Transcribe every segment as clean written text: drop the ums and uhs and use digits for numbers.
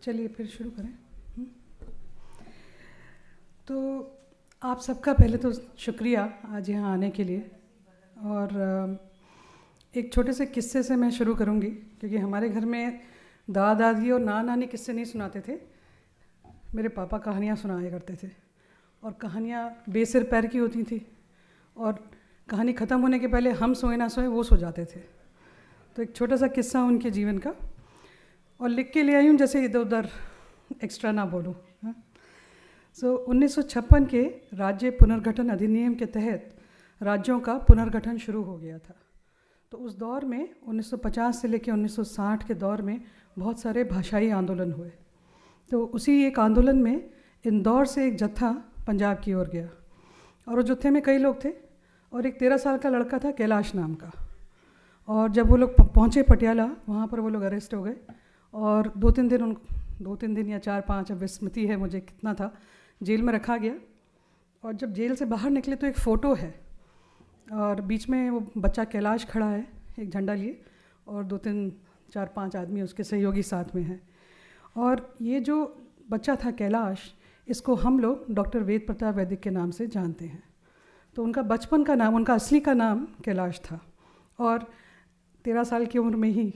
चलिए फिर शुरू करें। तो आप सबका पहले तो शुक्रिया आज यहाँ आने के लिए। और एक छोटे से किस्से से मैं शुरू करूँगी, क्योंकि हमारे घर में दादा दादी और नाना नानी किस्से नहीं सुनाते थे। मेरे पापा कहानियाँ सुनाया करते थे, और कहानियाँ बेसिर पैर की होती थी, और कहानी ख़त्म होने के पहले हम सोए ना सोए वो सो जाते थे। तो एक छोटा सा किस्सा उनके जीवन का, और लिख के ले आई हूँ जैसे इधर उधर एक्स्ट्रा ना बोलूँ। 1956 के राज्य पुनर्गठन अधिनियम के तहत राज्यों का पुनर्गठन शुरू हो गया था। तो उस दौर में 1950 से लेकर 1960 के दौर में बहुत सारे भाषाई आंदोलन हुए। तो उसी एक आंदोलन में इंदौर से एक जत्था पंजाब की ओर गया, और उस जत्थे में कई लोग थे, और एक 13 साल का लड़का था कैलाश नाम का। और जब वो लोग पहुँचे पटियाला, वहाँ पर वो लोग अरेस्ट हो गए, और 2-3 दिन या 4-5, अब विस्मृति है मुझे कितना था, जेल में रखा गया। और जब जेल से बाहर निकले तो एक फ़ोटो है, और बीच में वो बच्चा कैलाश खड़ा है एक झंडा लिए, और 2-3-4-5 आदमी उसके सहयोगी साथ में हैं। और ये जो बच्चा था कैलाश, इसको हम लोग डॉक्टर वेद प्रताप वैदिक के नाम से जानते हैं। तो उनका बचपन का नाम, उनका असली का नाम कैलाश था। और 13 साल की उम्र में ही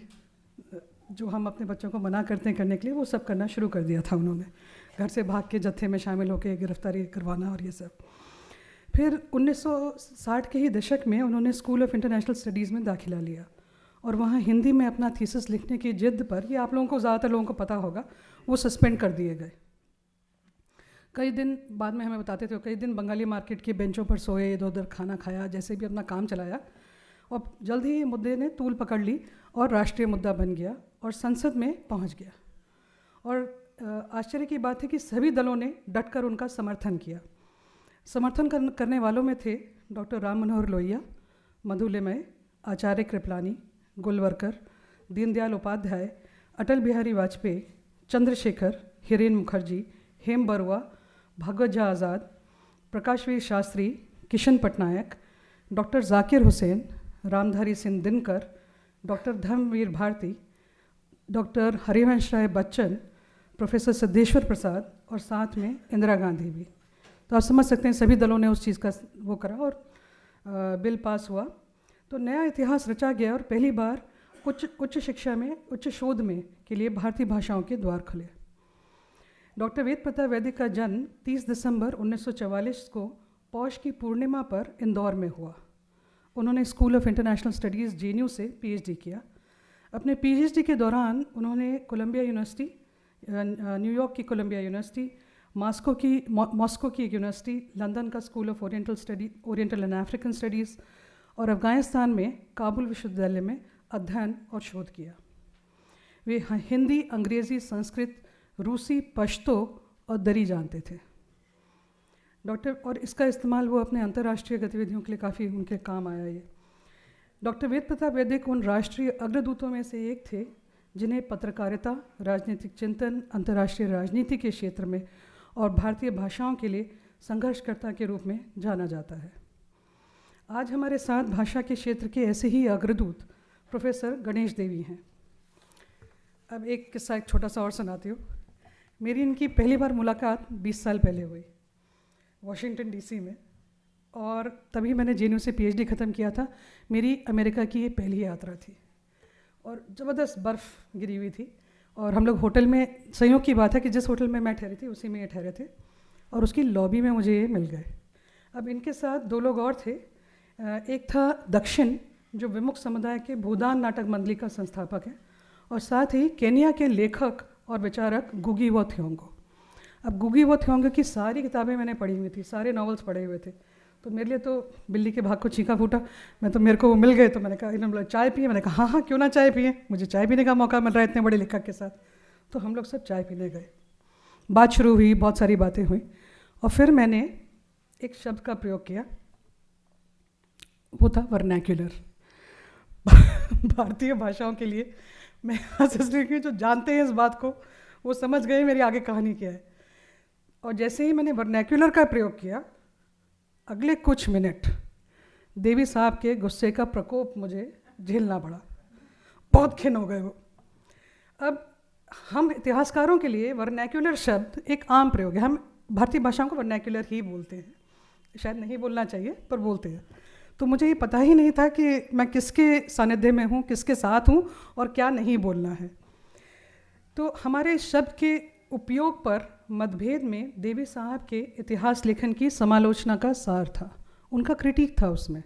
जो हम अपने बच्चों को मना करते हैं करने के लिए, वो सब करना शुरू कर दिया था उन्होंने। घर से भाग के जत्थे में शामिल होकर गिरफ्तारी करवाना और ये सब। फिर 1960 के ही दशक में उन्होंने स्कूल ऑफ इंटरनेशनल स्टडीज़ में दाखिला लिया, और वहाँ हिंदी में अपना थीसिस लिखने की जिद पर, ये आप लोगों को ज़्यादातर लोगों को पता होगा, वो सस्पेंड कर दिए गए। कई दिन बाद में हमें बताते थे, कई दिन बंगाली मार्केट के बेंचों पर सोए, इधर उधर खाना खाया, जैसे भी अपना काम चलाया, और जल्द ही मुद्दे ने तूल पकड़ ली और राष्ट्रीय मुद्दा बन गया और संसद में पहुंच गया। और आश्चर्य की बात है कि सभी दलों ने डटकर उनका समर्थन किया। समर्थन करने वालों में थे doctor Ram Manohar Lohia, Madhu Limaye, Acharya Kripalani, Golwalkar, Deendayal Upadhyaya, Atal Bihari Vajpayee, Chandrashekhar, Hiren Mukherjee, Hem Barua, Bhagwat Jha Azad, Prakashvir Shastri, Kishan Patnaik, doctor Zakir Hussain, Ramdhari Singh Dinkar, doctor Dharamvir Bharati, doctor Harivansh Rai Bachchan, professor Siddheshwar Prasad, और साथ में इंदिरा गांधी भी। तो आप समझ सकते हैं सभी दलों ने उस चीज़ का वो करा, और बिल पास हुआ। तो नया इतिहास रचा गया, और पहली बार उच्च शिक्षा में, उच्च शोध में के लिए भारतीय भाषाओं के द्वार खुले। डॉक्टर वेद प्रताप वैदिक का जन्म 30 दिसंबर 1944 को पौष की पूर्णिमा पर इंदौर में हुआ। उन्होंने school of international studies JNU से PhD किया। अपने PhD के दौरान उन्होंने कोलंबिया यूनिवर्सिटी, न्यूयॉर्क की कोलंबिया यूनिवर्सिटी, मॉस्को की एक यूनिवर्सिटी, लंदन का school of oriental and African studies, और अफ़गानिस्तान में काबुल विश्वविद्यालय में अध्ययन और शोध किया। वे हिंदी, अंग्रेज़ी, संस्कृत, रूसी, पश्तो और दरी जानते थे। और इसका इस्तेमाल वो अपने अंतर्राष्ट्रीय गतिविधियों के लिए काफ़ी उनके काम आया। ये डॉक्टर वेद प्रताप वैदिक उन राष्ट्रीय अग्रदूतों में से एक थे जिन्हें पत्रकारिता, राजनीतिक चिंतन, अंतर्राष्ट्रीय राजनीति के क्षेत्र में और भारतीय भाषाओं के लिए संघर्षकर्ता के रूप में जाना जाता है। आज हमारे साथ भाषा के क्षेत्र के ऐसे ही अग्रदूत प्रोफेसर गणेश देवी हैं। अब एक किस्सा, एक छोटा सा और सुनाती हूँ। मेरी इनकी पहली बार मुलाकात 20 साल पहले हुई वॉशिंगटन DC में, और तभी मैंने JNU से PhD ख़त्म किया था। मेरी अमेरिका की ये पहली यात्रा थी, और ज़बरदस्त बर्फ़ गिरी हुई थी, और हम लोग होटल में, संयोग की बात है कि जिस होटल में मैं ठहरी थी उसी में ये ठहरे थे, और उसकी लॉबी में मुझे ये मिल गए। अब इनके साथ 2 लोग और थे। एक था दक्षिण, जो विमुख समुदाय के भूदान नाटक मंडली का संस्थापक है, और साथ ही केनिया के लेखक और विचारक गुगी वो थियोंगो। अब गुगी वो थियोंगो की सारी किताबें मैंने पढ़ी हुई थी, सारे नॉवेल्स पढ़े हुए थे। तो मेरे लिए तो बिल्ली के भाग को चीखा फूटा। मेरे को वो मिल गए, तो मैंने कहा, इन्होंने बोला चाय पिए। मैंने कहा हाँ क्यों ना चाय पिए, मुझे चाय पीने का मौका मिल रहा है इतने बड़े लेखक के साथ। तो हम लोग सब चाय पीने गए, बात शुरू हुई, बहुत सारी बातें हुई, और फिर मैंने एक शब्द का प्रयोग किया, वो था वर्नैक्युलर। भारतीय भाषाओं के लिए मैं जो जानते हैं इस बात को वो समझ गए मेरी आगे कहानी क्या है। और जैसे ही मैंने वर्नैक्युलर का प्रयोग किया, अगले कुछ मिनट देवी साहब के गुस्से का प्रकोप मुझे झेलना पड़ा, बहुत खिन्न हो गए वो। अब हम इतिहासकारों के लिए वर्नैक्युलर शब्द एक आम प्रयोग है। हम भारतीय भाषाओं को वर्नैक्युलर ही बोलते हैं, शायद नहीं बोलना चाहिए पर बोलते हैं। तो मुझे ये पता ही नहीं था कि मैं किसके सानिध्य में हूँ, किसके साथ हूँ और क्या नहीं बोलना है। तो हमारे शब्द के उपयोग पर मतभेद में देवी साहब के इतिहास लेखन की समालोचना का सार था, उनका क्रिटिक था उसमें।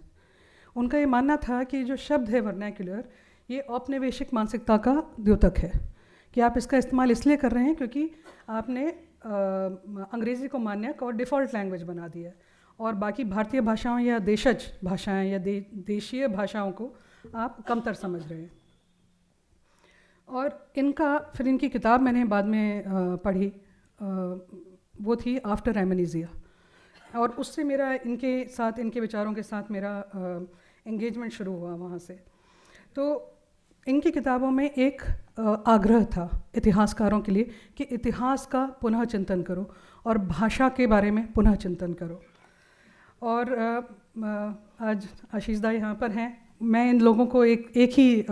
उनका ये मानना था कि जो शब्द है वर्नैक्युलर, ये औपनिवेशिक मानसिकता का द्योतक है, कि आप इसका इस्तेमाल इसलिए कर रहे हैं क्योंकि आपने अंग्रेज़ी को मान्य और डिफ़ॉल्ट लैंग्वेज बना दिया है, और बाकी भारतीय भाषाओं या देशज भाषाएं या देशीय भाषाओं को आप कमतर समझ रहे हैं। और इनका फिर इनकी किताब मैंने बाद में पढ़ी, वो थी आफ्टर एमनेसिया, और उससे मेरा इनके साथ, इनके विचारों के साथ मेरा एंगेजमेंट शुरू हुआ वहाँ से। तो इनकी किताबों में एक आग्रह था इतिहासकारों के लिए कि इतिहास का पुनः चिंतन करो और भाषा के बारे में पुनः चिंतन करो। और आज आशीष दा यहाँ पर हैं, मैं इन लोगों को एक ही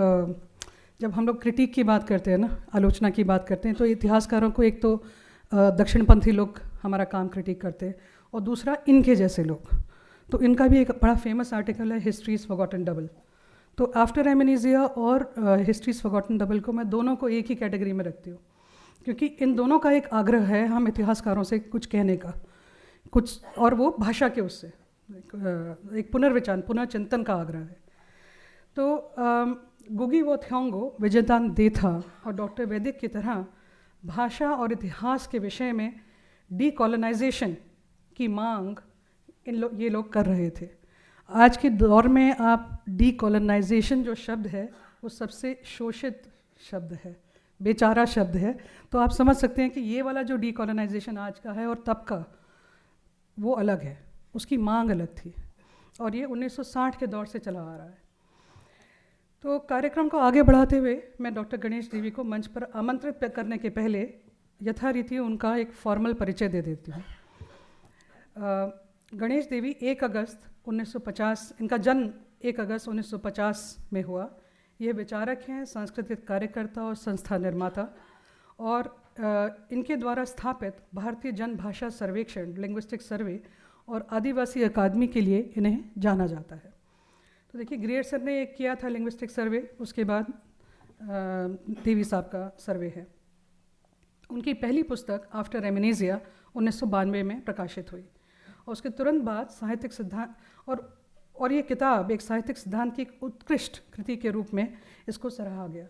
जब हम लोग क्रिटिक की बात करते हैं ना, आलोचना की बात करते हैं, तो इतिहासकारों को एक तो दक्षिणपंथी लोग हमारा काम क्रिटिक करते हैं, और दूसरा इनके जैसे लोग। तो इनका भी एक बड़ा फेमस आर्टिकल है हिस्ट्री इज़ फॉरगॉटन डबल। तो आफ्टर एमनेसिया और हिस्ट्री इज़ फॉरगॉटन डबल को मैं दोनों को एक ही कैटेगरी में रखती हूँ, क्योंकि इन दोनों का एक आग्रह है हम इतिहासकारों से कुछ कहने का, कुछ, और वो भाषा के उससे एक पुनर्विचार, पुनर्चिंतन का आग्रह है। तो गुगी वो थ्योंगो, विजयदान देथा और डॉक्टर वैदिक की तरह भाषा और इतिहास के विषय में डीकॉलोनाइजेशन की मांग ये लोग कर रहे थे। आज के दौर में आप डीकॉलोनाइजेशन जो शब्द है वो सबसे शोषित शब्द है, बेचारा शब्द है। तो आप समझ सकते हैं कि ये वाला जो डीकॉलोनाइजेशन आज का है और तब का वो अलग है, उसकी मांग अलग थी, और ये 1960 के दौर से चला आ रहा है। तो कार्यक्रम को आगे बढ़ाते हुए मैं डॉक्टर गणेश देवी को मंच पर आमंत्रित करने के पहले यथारीति उनका एक फॉर्मल परिचय दे देती हूँ। गणेश देवी 1 अगस्त 1950, इनका जन्म 1 अगस्त 1950 में हुआ। ये विचारक हैं, सांस्कृतिक कार्यकर्ता और संस्था निर्माता, और इनके द्वारा स्थापित भारतीय जन भाषा सर्वेक्षण, लिंग्विस्टिक सर्वे और आदिवासी अकादमी के लिए इन्हें जाना जाता है। तो देखिए, ग्रेट सर ने एक किया था लिंग्विस्टिक सर्वे, उसके बाद देवी साहब का सर्वे है। उनकी पहली पुस्तक आफ्टर एमनेसिया 1992 में प्रकाशित हुई, और उसके तुरंत बाद साहित्यिक सिद्धांत और ये किताब एक साहित्यिक सिद्धांत की एक उत्कृष्ट कृति के रूप में इसको सराहा गया।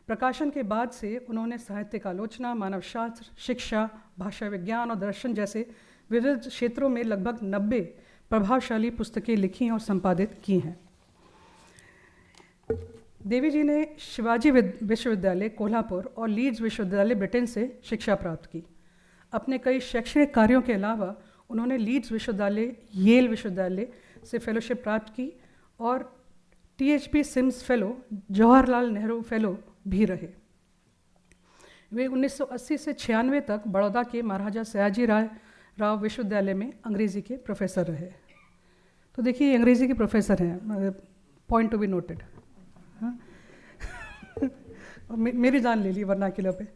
प्रकाशन के बाद से उन्होंने साहित्यिक आलोचना, मानवशास्त्र, शिक्षा, भाषा विज्ञान और दर्शन जैसे विविध क्षेत्रों में लगभग 90 प्रभावशाली पुस्तकें लिखी और संपादित की हैं। देवी जी ने शिवाजी विश्वविद्यालय कोल्हापुर और लीड्स विश्वविद्यालय ब्रिटेन से शिक्षा प्राप्त की। अपने कई शैक्षणिक कार्यों के अलावा उन्होंने लीड्स विश्वविद्यालय, येल विश्वविद्यालय से फेलोशिप प्राप्त की और THP सिम्स फेलो, जवाहरलाल नेहरू फेलो भी रहे। वे 1980 से 96 तक बड़ौदा के महाराजा सयाजी राव विश्वविद्यालय में अंग्रेज़ी के प्रोफेसर रहे। तो देखिए, अंग्रेज़ी के प्रोफेसर हैं, पॉइंट टू बी नोटेड। हाँ मेरी जान ले ली वर्नाक्युलर पे।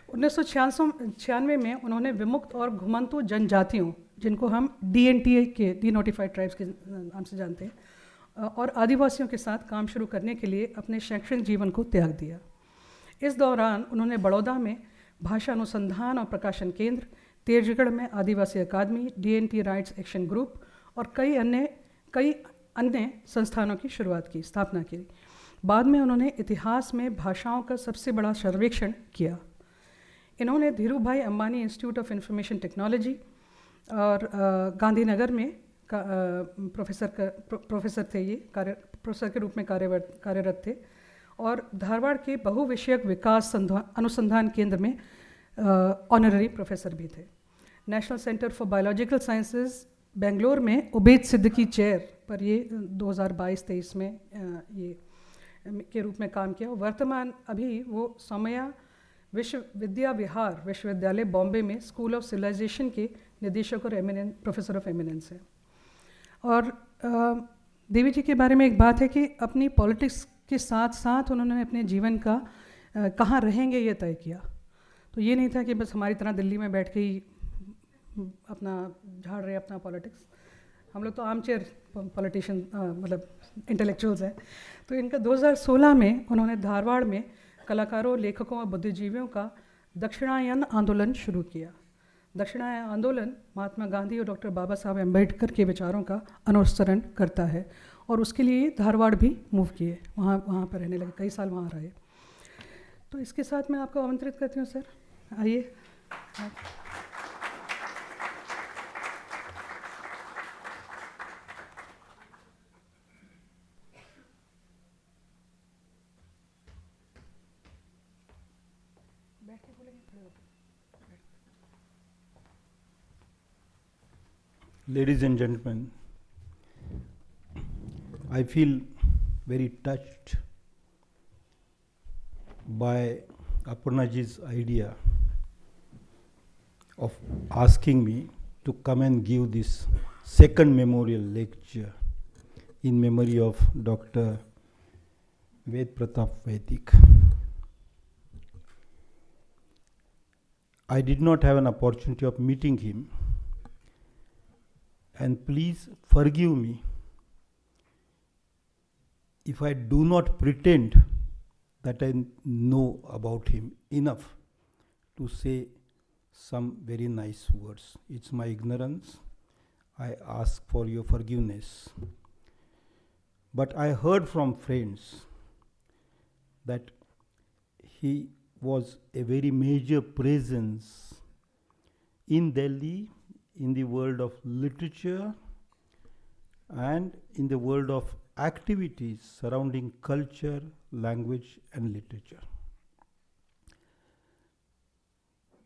1996 में उन्होंने विमुक्त और घुमंतु जनजातियों, जिनको हम DNTA के डिनोटिफाइड ट्राइब्स के नाम से जानते हैं, और आदिवासियों के साथ काम शुरू करने के लिए अपने शैक्षणिक जीवन को त्याग दिया। इस दौरान उन्होंने बड़ौदा में भाषा अनुसंधान और प्रकाशन केंद्र, तेजगढ़ में आदिवासी अकादमी, DNT राइट्स एक्शन ग्रुप और कई अन्य संस्थानों की स्थापना की। बाद में उन्होंने इतिहास में भाषाओं का सबसे बड़ा सर्वेक्षण किया। इन्होंने Dhirubhai Ambani institute of information technology और गांधीनगर में प्रोफेसर थे, ये प्रोफेसर के रूप में कार्यरत थे, और धारवाड़ के बहुविषयक विकास अनुसंधान केंद्र में ऑनररी प्रोफेसर भी थे। National centre for biological sciences Bangalore में उबैद सिद्दीकी चेयर पर ये 2022-23 में ये के रूप में काम किया। वर्तमान अभी वो सौम्या विद्या विहार विश्वविद्यालय बॉम्बे में स्कूल ऑफ सिविलाइजेशन के निदेशक और प्रोफेसर ऑफ एमिनेंस है। और देवी जी के बारे में एक बात है कि अपनी पॉलिटिक्स के साथ साथ उन्होंने अपने जीवन का कहाँ रहेंगे ये तय किया। तो ये नहीं था कि बस हमारी तरह दिल्ली में बैठ के ही अपना झाड़ रहे अपना पॉलिटिक्स। हम लोग तो आम चेयर पॉलिटिशियन मतलब इंटेलेक्चुअल्स हैं। तो इनका 2016 में उन्होंने धारवाड़ में कलाकारों, लेखकों और बुद्धिजीवियों का दक्षिणायन आंदोलन शुरू किया। दक्षिणायन आंदोलन महात्मा गांधी और डॉक्टर बाबा साहब अम्बेडकर के विचारों का अनुसरण करता है और उसके लिए धारवाड़ भी मूव किए, वहाँ पर रहने लगे, कई साल वहाँ रहे। तो इसके साथ मैं आपको आमंत्रित करती हूँ सर, आइए। Ladies and gentlemen, I feel very touched by Aparnaji's idea of asking me to come and give this second memorial lecture in memory of Dr. Vaidik. I did not have an opportunity of meeting him, and please forgive me if I do not pretend that I know about him enough to say some very nice words. It's my ignorance. I ask for your forgiveness. But I heard from friends that he was a very major presence in Delhi, in the world of literature and in the world of activities surrounding culture, language and literature.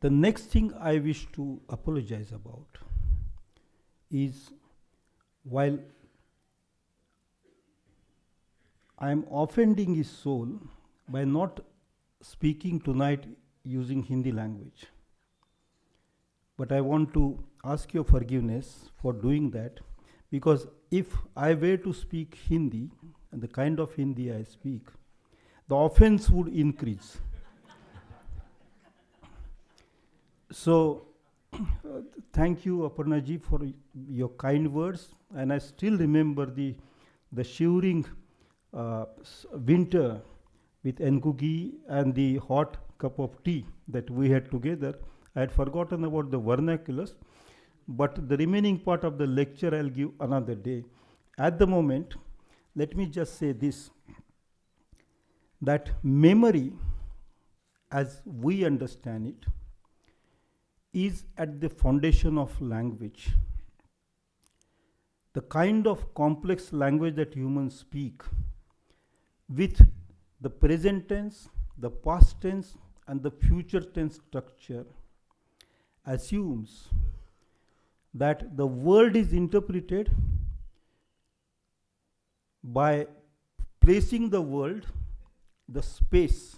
The next thing I wish to apologize about is, while I am offending his soul by not speaking tonight using Hindi language, but I want to ask your forgiveness for doing that, because if I were to speak Hindi, and the kind of Hindi I speak, the offense would increase. So, thank you, Aparnaji, for your kind words, and I still remember the shivering winter with Enkugi and the hot cup of tea that we had together. I had forgotten about the vernaculars, but the remaining part of the lecture I'll give another day. At the moment, let me just say this, that memory, as we understand it, is at the foundation of language. The kind of complex language that humans speak, with the present tense, the past tense, and the future tense structure, assumes that the world is interpreted by placing the world, the space,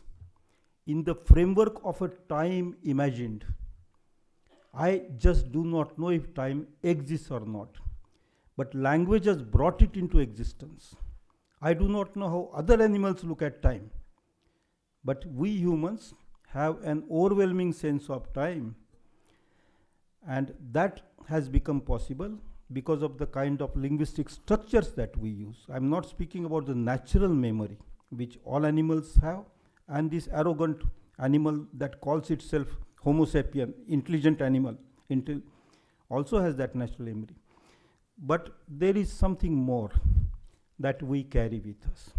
in the framework of a time imagined. I just do not know if time exists or not, but language has brought it into existence. I do not know how other animals look at time, but we humans have an overwhelming sense of time, and that has become possible because of the kind of linguistic structures that we use. I'm not speaking about the natural memory, which all animals have, and this arrogant animal that calls itself Homo sapien, intelligent animal, also has that natural memory. But there is something more that we carry with us.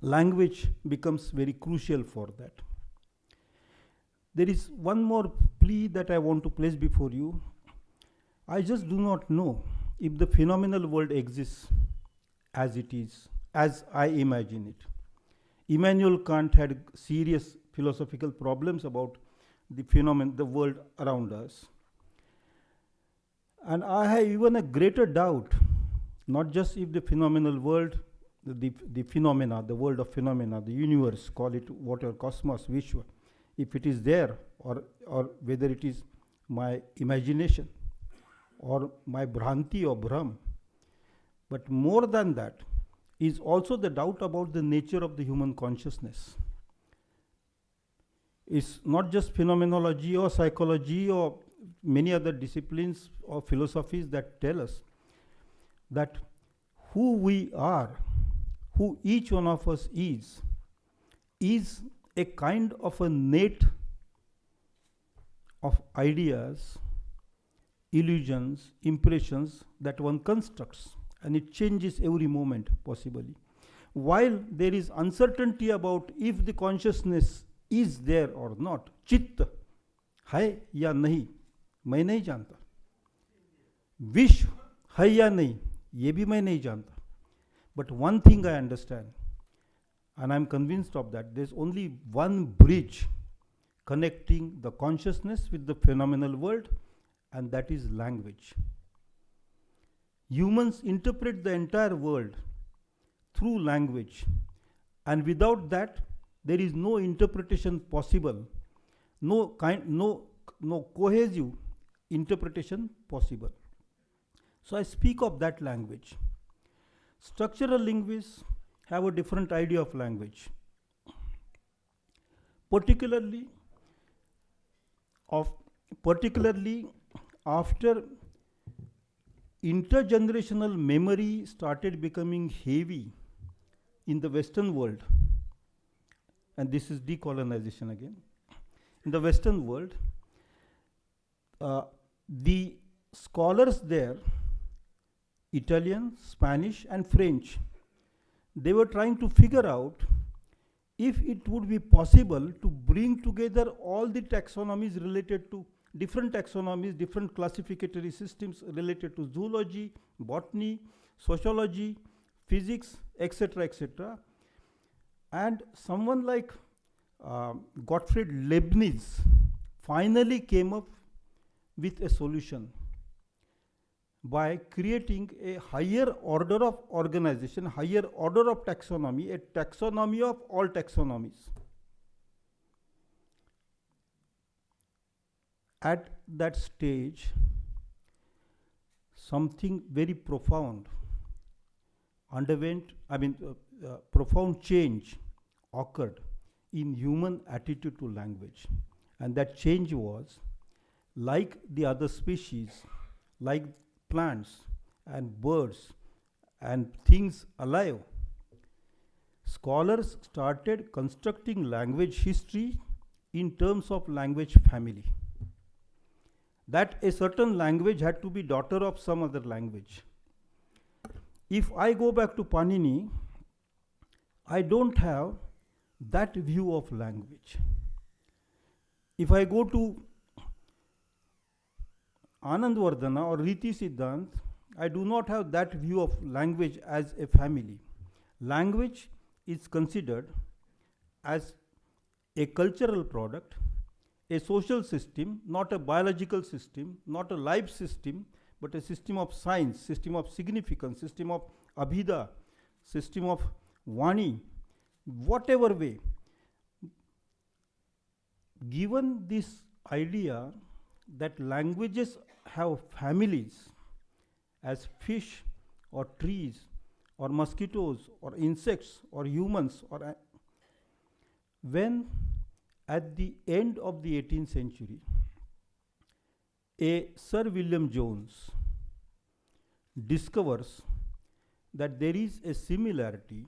Language becomes very crucial for that. There is one more plea that I want to place before you. I just do not know if the phenomenal world exists as it is, as I imagine it. Immanuel Kant had serious philosophical problems about the phenomenon, the world around us. And I have even a greater doubt, not just if the phenomenal world, the phenomena, the world of phenomena, the universe, call it whatever, cosmos, Vishwa, if it is there, or whether it is my imagination or my bhranti or bhram. But more than that is also the doubt about the nature of the human consciousness. is not just phenomenology or psychology or many other disciplines or philosophies that tell us that who we are, who each one of us is a kind of a net of ideas, illusions, impressions that one constructs, and it changes every moment possibly. While there is uncertainty about if the consciousness is there or not, चित्त है या नहीं मैं नहीं जानता, विश्व है या नहीं ये भी मैं नहीं जानता. But one thing I understand, and I'm convinced of that, there's only one bridge connecting the consciousness with the phenomenal world, and that is language. Humans interpret the entire world through language, and without that there is no interpretation possible, no cohesive interpretation possible. So I speak of that language. Structural linguists have a different idea of language, particularly after intergenerational memory started becoming heavy in the Western world, and this is decolonization again. In the Western world, the scholars there, Italian, Spanish and French, they were trying to figure out if it would be possible to bring together all the taxonomies related to different taxonomies, different classificatory systems related to zoology, botany, sociology, physics, etc., etc. And someone like Gottfried Leibniz finally came up with a solution by creating a higher order of organization, higher order of taxonomy, a taxonomy of all taxonomies. At that stage, something very profound profound change occurred in human attitude to language. And that change was, like the other species, like plants and birds and things alive, scholars started constructing language history in terms of language family. That a certain language had to be daughter of some other language. If I go back to Panini, I don't have that view of language. If I go to Anandvardhana or Riti Siddhant, I do not have that view of language as a family. Language is considered as a cultural product, a social system, not a biological system, not a life system, but a system of science, system of significance, system of abhida, system of vani, whatever way. Given this idea that languages have families, as fish or trees or mosquitoes or insects or humans, or when at the end of the 18th century, a Sir William Jones discovers that there is a similarity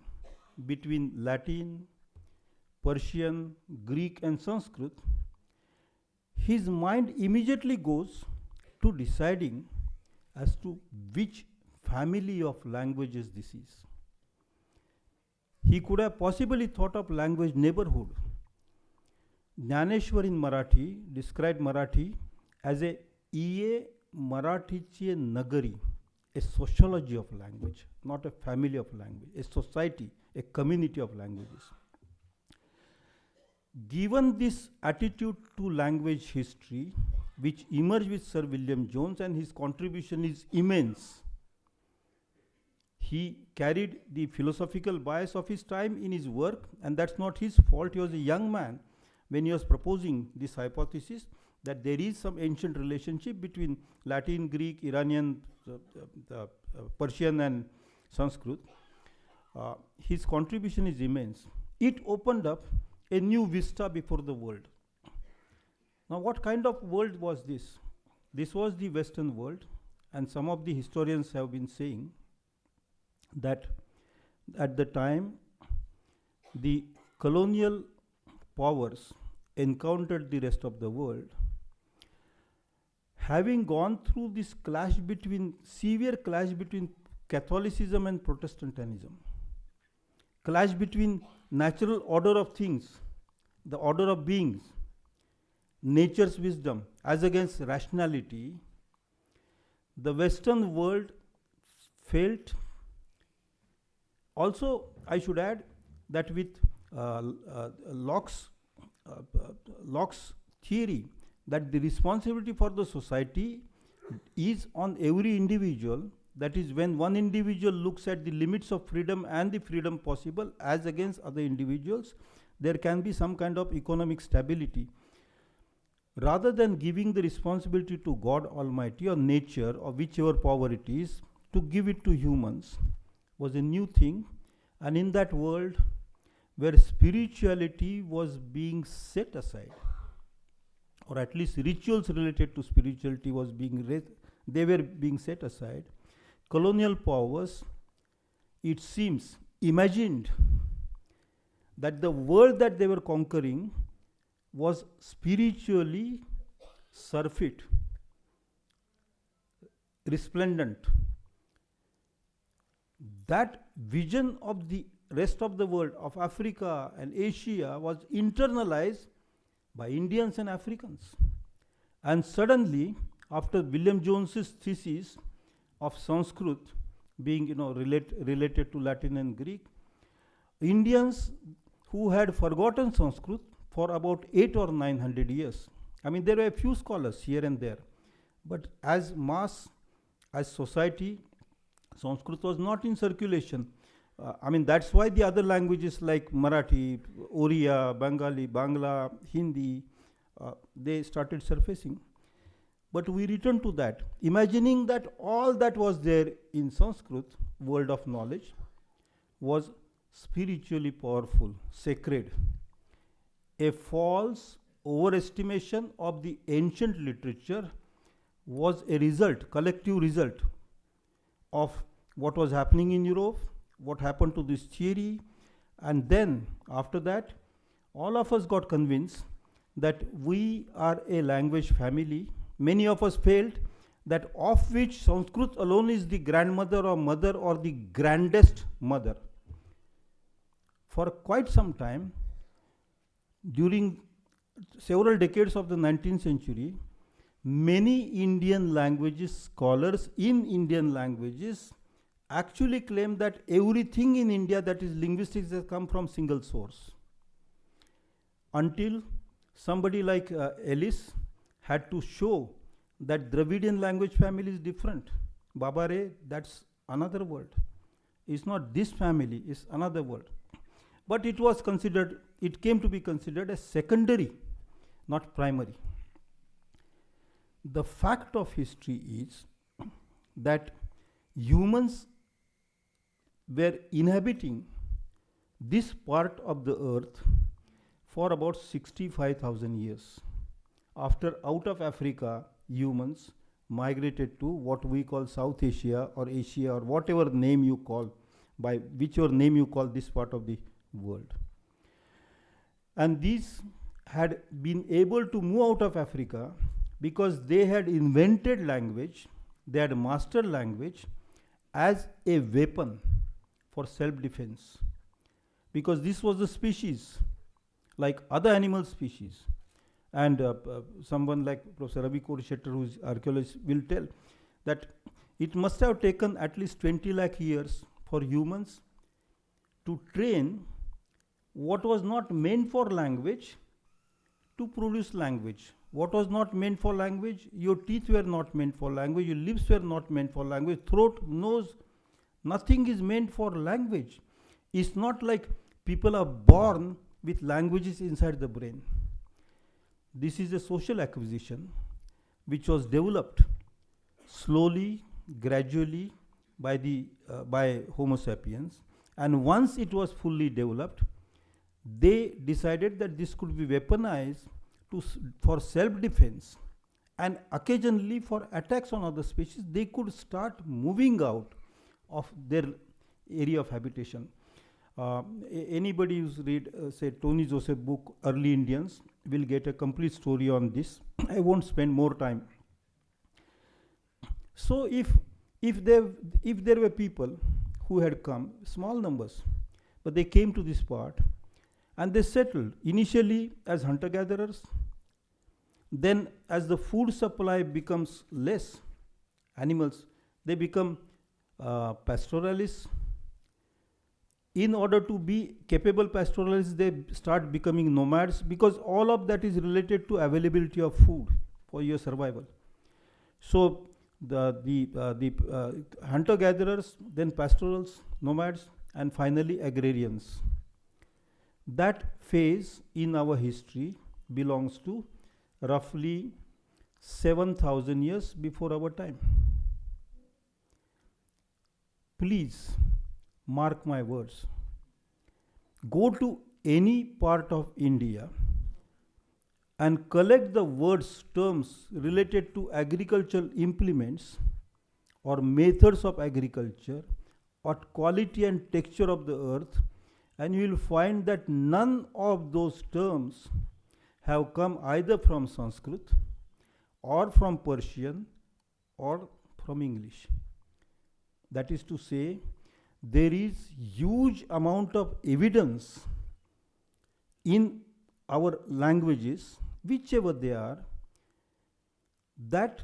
between Latin, Persian, Greek and Sanskrit, his mind immediately goes to deciding as to which family of languages this is. He could have possibly thought of language neighborhood. Ganeshwar in Marathi described Marathi as a Iye Marathiche Nagari, a sociology of language, not a family of language, a society, a community of languages. Given this attitude to language history, which emerged with Sir William Jones, and his contribution is immense, he carried the philosophical bias of his time in his work, and that's not his fault. He was a young man when he was proposing this hypothesis that there is some ancient relationship between Latin, Greek, Iranian, Persian and Sanskrit. His contribution is immense. It opened up a new vista before the world. Now, what kind of world was this? This was the Western world, and some of the historians have been saying that at the time the colonial powers encountered the rest of the world, having gone through this severe clash between Catholicism and Protestantism, clash between natural order of things, the order of beings, nature's wisdom as against rationality, the Western world felt. Also, I should add that with Locke's theory that the responsibility for the society is on every individual, that is, when one individual looks at the limits of freedom and the freedom possible as against other individuals, there can be some kind of economic stability. Rather than giving the responsibility to God Almighty or nature or whichever power it is, to give it to humans was a new thing. And in that world where spirituality was being set aside, or at least rituals related to spirituality was they were being set aside, colonial powers, it seems, imagined that the world that they were conquering was spiritually surfeit, resplendent. That vision of the rest of the world, of Africa and Asia, was internalized by Indians and Africans. And suddenly, after William Jones's thesis of Sanskrit being related to Latin and Greek, Indians who had forgotten Sanskrit for about 800 or 900 years. I mean, there were a few scholars here and there, but as mass, as society, Sanskrit was not in circulation. I mean, that's why the other languages like Marathi, Oriya, Bengali, Bangla, Hindi, they started surfacing. But we return to that, imagining that all that was there in Sanskrit, world of knowledge, was spiritually powerful, sacred. A false overestimation of the ancient literature was a result, collective result, of what was happening in Europe, what happened to this theory, and then after that, all of us got convinced that we are a language family. Many of us felt that of which Sanskrit alone is the grandmother or mother or the grandest mother. For quite some time, during several decades of the 19th century, many Indian languages scholars in Indian languages actually claim that everything in India that is linguistics has come from single source. Until somebody like Ellis had to show that Dravidian language family is different. Babare, that's another word. It's not this family, it's another word. But it was considered, it came to be considered as secondary, not primary. The fact of history is that humans were inhabiting this part of the earth for about 65,000 years. After out of Africa, humans migrated to what we call South Asia or Asia or whatever name you call, by whichever name you call this part of the world. And these had been able to move out of Africa because they had invented language, they had mastered language as a weapon for self-defense. Because this was a species, like other animal species. And someone like Professor Ravi Korishetter, who is archaeologist, will tell that it must have taken at least 20 lakh years for humans to train what was not meant for language to produce language. What was not meant for language? Your teeth were not meant for language, your lips were not meant for language, throat, nose, nothing is meant for language. It's not like people are born with languages inside the brain. This is a social acquisition which was developed slowly, gradually by Homo sapiens, and once it was fully developed, they decided that this could be weaponized for self-defense and occasionally for attacks on other species, they could start moving out of their area of habitation. Anybody who's read, say, Tony Joseph book, Early Indians, will get a complete story on this. I won't spend more time. So if there were people who had come, small numbers, but they came to this part and they settled initially as hunter-gatherers. Then as the food supply becomes less, animals, they become pastoralists. In order to be capable pastoralists, they start becoming nomads, because all of that is related to availability of food for your survival. So the hunter-gatherers, then pastorals, nomads, and finally agrarians. That phase in our history belongs to roughly 7,000 years before our time. Please mark my words. Go to any part of India and collect the words, terms related to agricultural implements or methods of agriculture or quality and texture of the earth, and you will find that none of those terms have come either from Sanskrit or from Persian or from English. That is to say, there is huge amount of evidence in our languages, whichever they are, that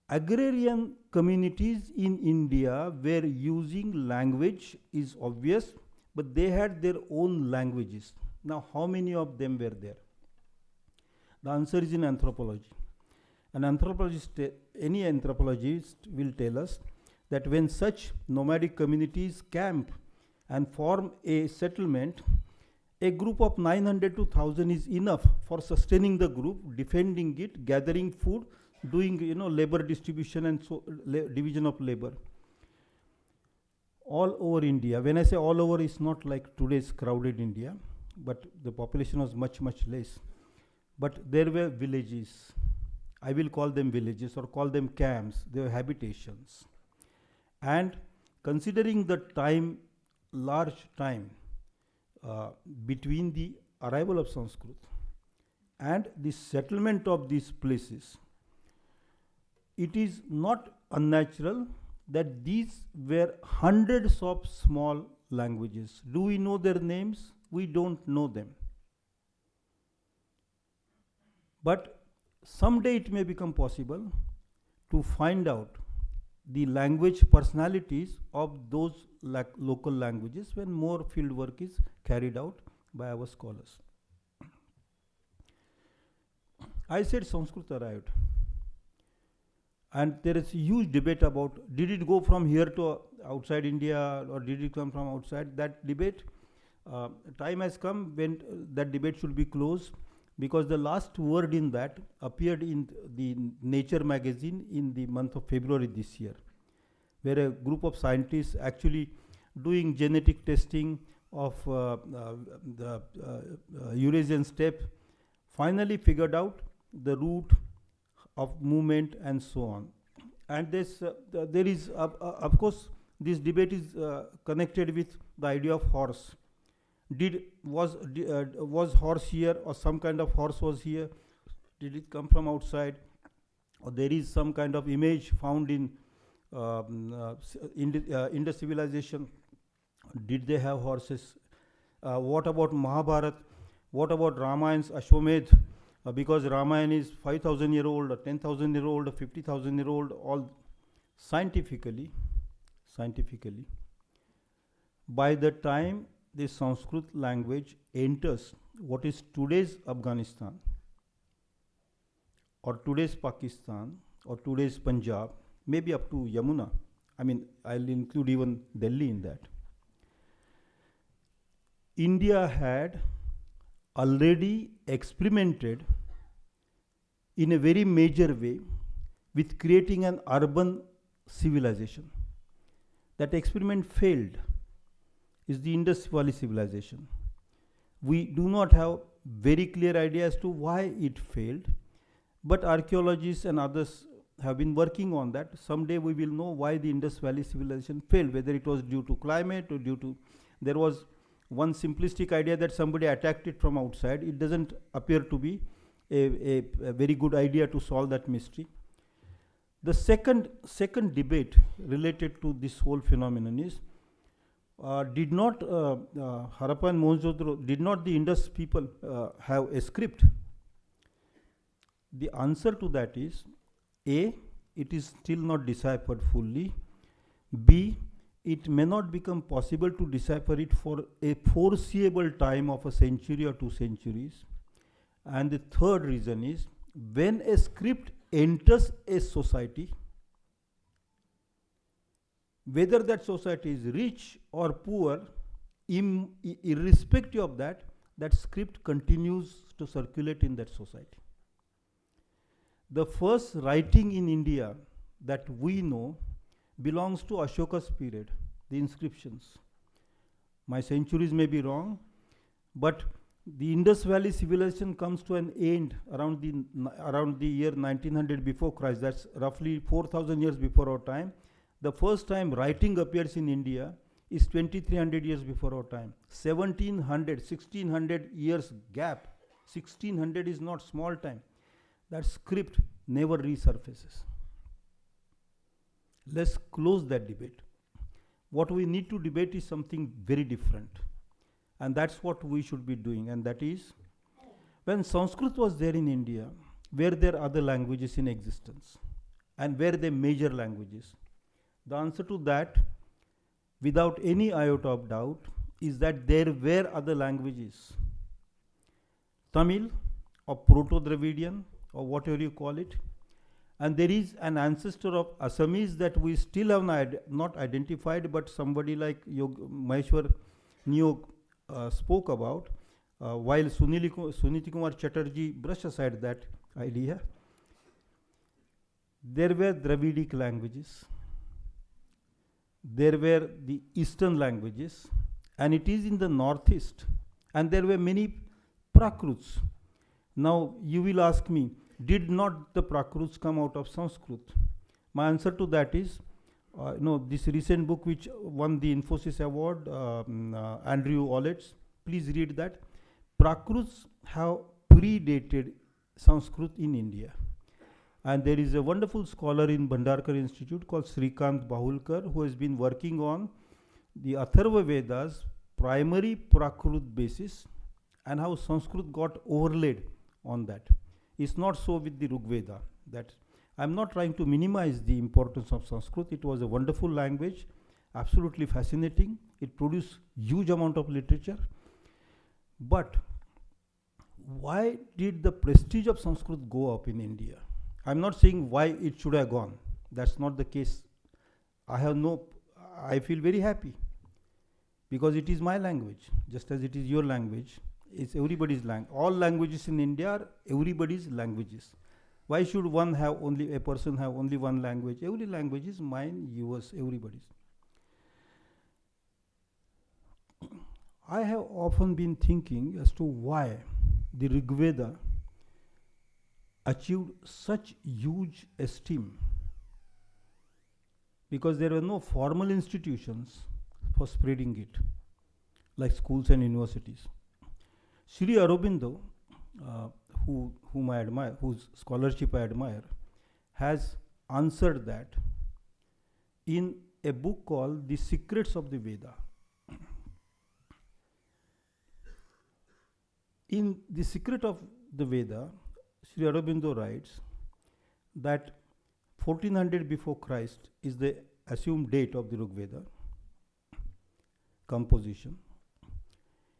agrarian communities in India were using language, is obvious, but they had their own languages. Now, how many of them were there? The answer is in anthropology. An anthropologist, any anthropologist will tell us that when such nomadic communities camp and form a settlement, a group of 900 to 1,000 is enough for sustaining the group, defending it, gathering food, doing labor distribution and so division of labor. All over India, when I say all over, it's not like today's crowded India, but the population was much, much less. But there were villages. I will call them villages or call them camps. They were habitations. And considering the time, large time between the arrival of Sanskrit and the settlement of these places, it is not unnatural that these were hundreds of small languages. Do we know their names? We don't know them. But someday it may become possible to find out the language personalities of those local languages when more field work is carried out by our scholars. I said Sanskrit arrived. And there is a huge debate about, did it go from here to outside India or did it come from outside? That debate, time has come when that debate should be closed, because the last word in that appeared in the Nature magazine in the month of February this year, where a group of scientists actually doing genetic testing of the Eurasian steppe finally figured out the route of movement and so on. And this, there is, of course, this debate is connected with the idea of horse. Was horse here, or some kind of horse was here? Did it come from outside? Or there is some kind of image found in Indus civilization? Did they have horses? What about Mahabharata? What about Ramayan's Ashwamedh? Because Ramayana is 5,000 year old, or 10,000 year old, or 50,000 year old, all scientifically, by the time the Sanskrit language enters what is today's Afghanistan, or today's Pakistan, or today's Punjab, maybe up to Yamuna. I mean, I'll include even Delhi in that. India had already experimented in a very major way with creating an urban civilization. That experiment failed. Is the Indus Valley civilization. We do not have very clear idea as to why it failed, but archaeologists and others have been working on that. Someday we will know why the Indus Valley civilization failed, whether it was due to climate or due to, there was one simplistic idea that somebody attacked it from outside. It doesn't appear to be a very good idea to solve that mystery. The second debate related to this whole phenomenon is, did not Harappa and Mohenjo-daro, did not the Indus people have a script? The answer to that is, A, it is still not deciphered fully. B, it may not become possible to decipher it for a foreseeable time of a century or 2 centuries. And the third reason is, when a script enters a society, whether that society is rich or poor, irrespective of that, that script continues to circulate in that society. The first writing in India that we know belongs to Ashoka's period, the inscriptions. My centuries may be wrong, but the Indus Valley civilization comes to an end around the year 1900 before Christ. That's roughly 4,000 years before our time. The first time writing appears in India is 2,300 years before our time. 1,600 years gap. 1,600 is not small time. That script never resurfaces. Let's close that debate. What we need to debate is something very different. And that's what we should be doing. And that is, when Sanskrit was there in India, were there other languages in existence? And were they major languages? The answer to that, without any iota of doubt, is that there were other languages. Tamil, or Proto-Dravidian, or whatever you call it. And there is an ancestor of Assamese that we still have not identified, but somebody like Maheshwar Niyog spoke about, while Suniti Kumar Chatterjee brushed aside that idea. There were Dravidic languages. There were the Eastern languages, and it is in the Northeast. And there were many Prakruts. Now, you will ask me, did not the Prakruts come out of Sanskrit? My answer to that is, no, this recent book which won the Infosys Award, Andrew Ollet's, please read that. Prakruts have predated Sanskrit in India. And there is a wonderful scholar in Bhandarkar Institute called Srikant Bahulkar, who has been working on the Atharva Veda's primary Prakrit basis and how Sanskrit got overlaid on that. It's not so with the Rig Veda. That I'm not trying to minimize the importance of Sanskrit. It was a wonderful language, absolutely fascinating. It produced huge amount of literature. But why did the prestige of Sanskrit go up in India? I'm not saying why it should have gone. That's not the case. I feel very happy because it is my language, just as it is your language. It's everybody's language. All languages in India are everybody's languages. Why should a person have only one language? Every language is mine, yours, everybody's. I have often been thinking as to why the Rig Veda achieved such huge esteem, because there were no formal institutions for spreading it, like schools and universities. Sri Aurobindo, whom I admire, whose scholarship I admire, has answered that in a book called The Secrets of the Veda. In The Secret of the Veda, Sri Aurobindo writes that 1400 before Christ is the assumed date of the Rig Veda composition.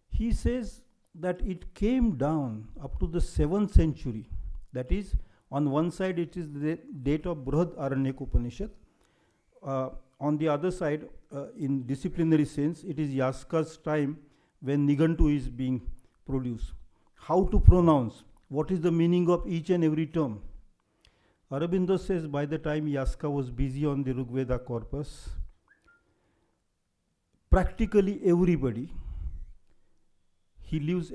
He says that it came down up to the 7th century. That is, on one side it is the date of Brihad Aranyak Upanishad. On the other side, in disciplinary sense, it is Yaska's time when Nigantu is being produced. How to pronounce, what is the meaning of each and every term. Aurobindo says by the time Yaska was busy on the Rig Veda corpus, he leaves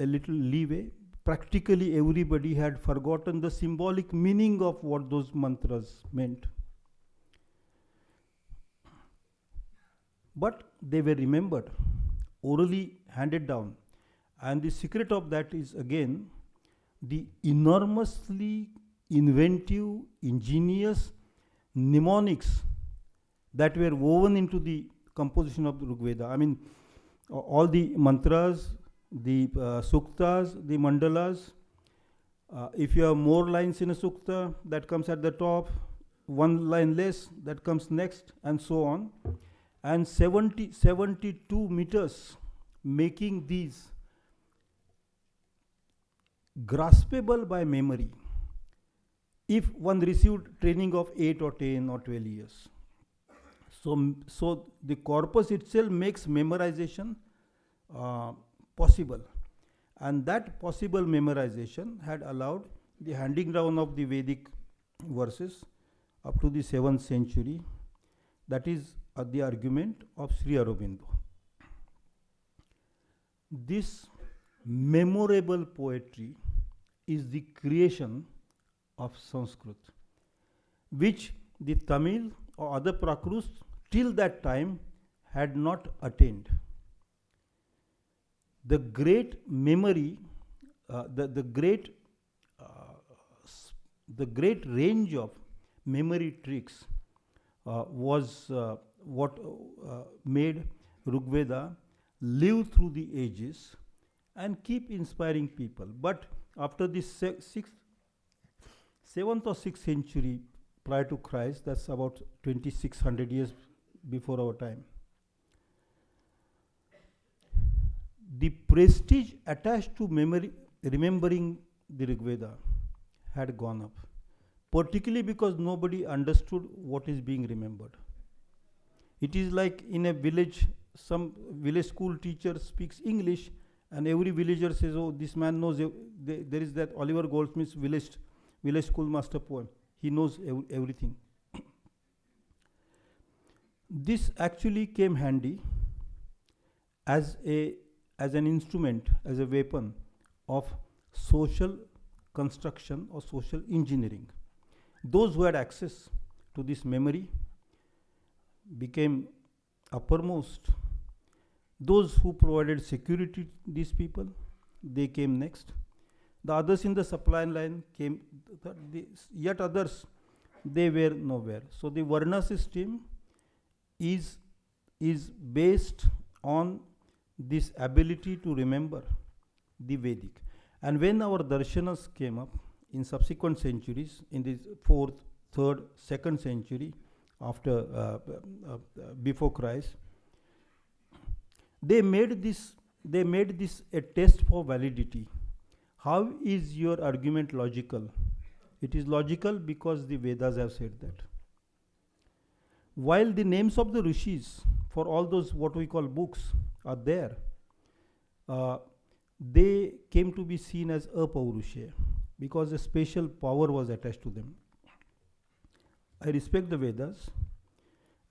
a little leeway. Practically everybody had forgotten the symbolic meaning of what those mantras meant. But they were remembered, orally handed down. And the secret of that is, again, the enormously inventive, ingenious mnemonics that were woven into the composition of the Rig Veda. I mean, all the mantras, the suktas, the mandalas. If you have more lines in a sukta, that comes at the top, one line less, that comes next, and so on. And 72 meters, making these graspable by memory if one received training of 8 or 10 or 12 years. So the corpus itself makes memorization possible. And that possible memorization had allowed the handing down of the Vedic verses up to the 7th century. That is the argument of Sri Aurobindo. This memorable poetry is the creation of Sanskrit, which the Tamil or other Prakruts till that time had not attained. The great memory, the great range of memory tricks was what made Rig Veda live through the ages and keep inspiring people. But after the 7th or 6th century prior to Christ, that's about 2600 years before our time, the prestige attached to remembering the Rig Veda had gone up, particularly because nobody understood what is being remembered. It is like in a village, some village school teacher speaks English, and every villager says, oh, this man knows, there is that Oliver Goldsmith's village school master poem. He knows everything. This actually came handy as an instrument, as a weapon of social construction or social engineering. Those who had access to this memory became uppermost. Those who provided security to these people, they came next. The others in the supply line came, yet others, they were nowhere. So the Varna system is based on this ability to remember the Vedic. And when our darshanas came up in subsequent centuries, in the 4th, 3rd, 2nd century after before Christ, they made this a test for validity. How is your argument logical? It is logical because the Vedas have said that. While the names of the rishis for all those what we call books are there, they came to be seen as apaurushya because a special power was attached to them. I respect the Vedas,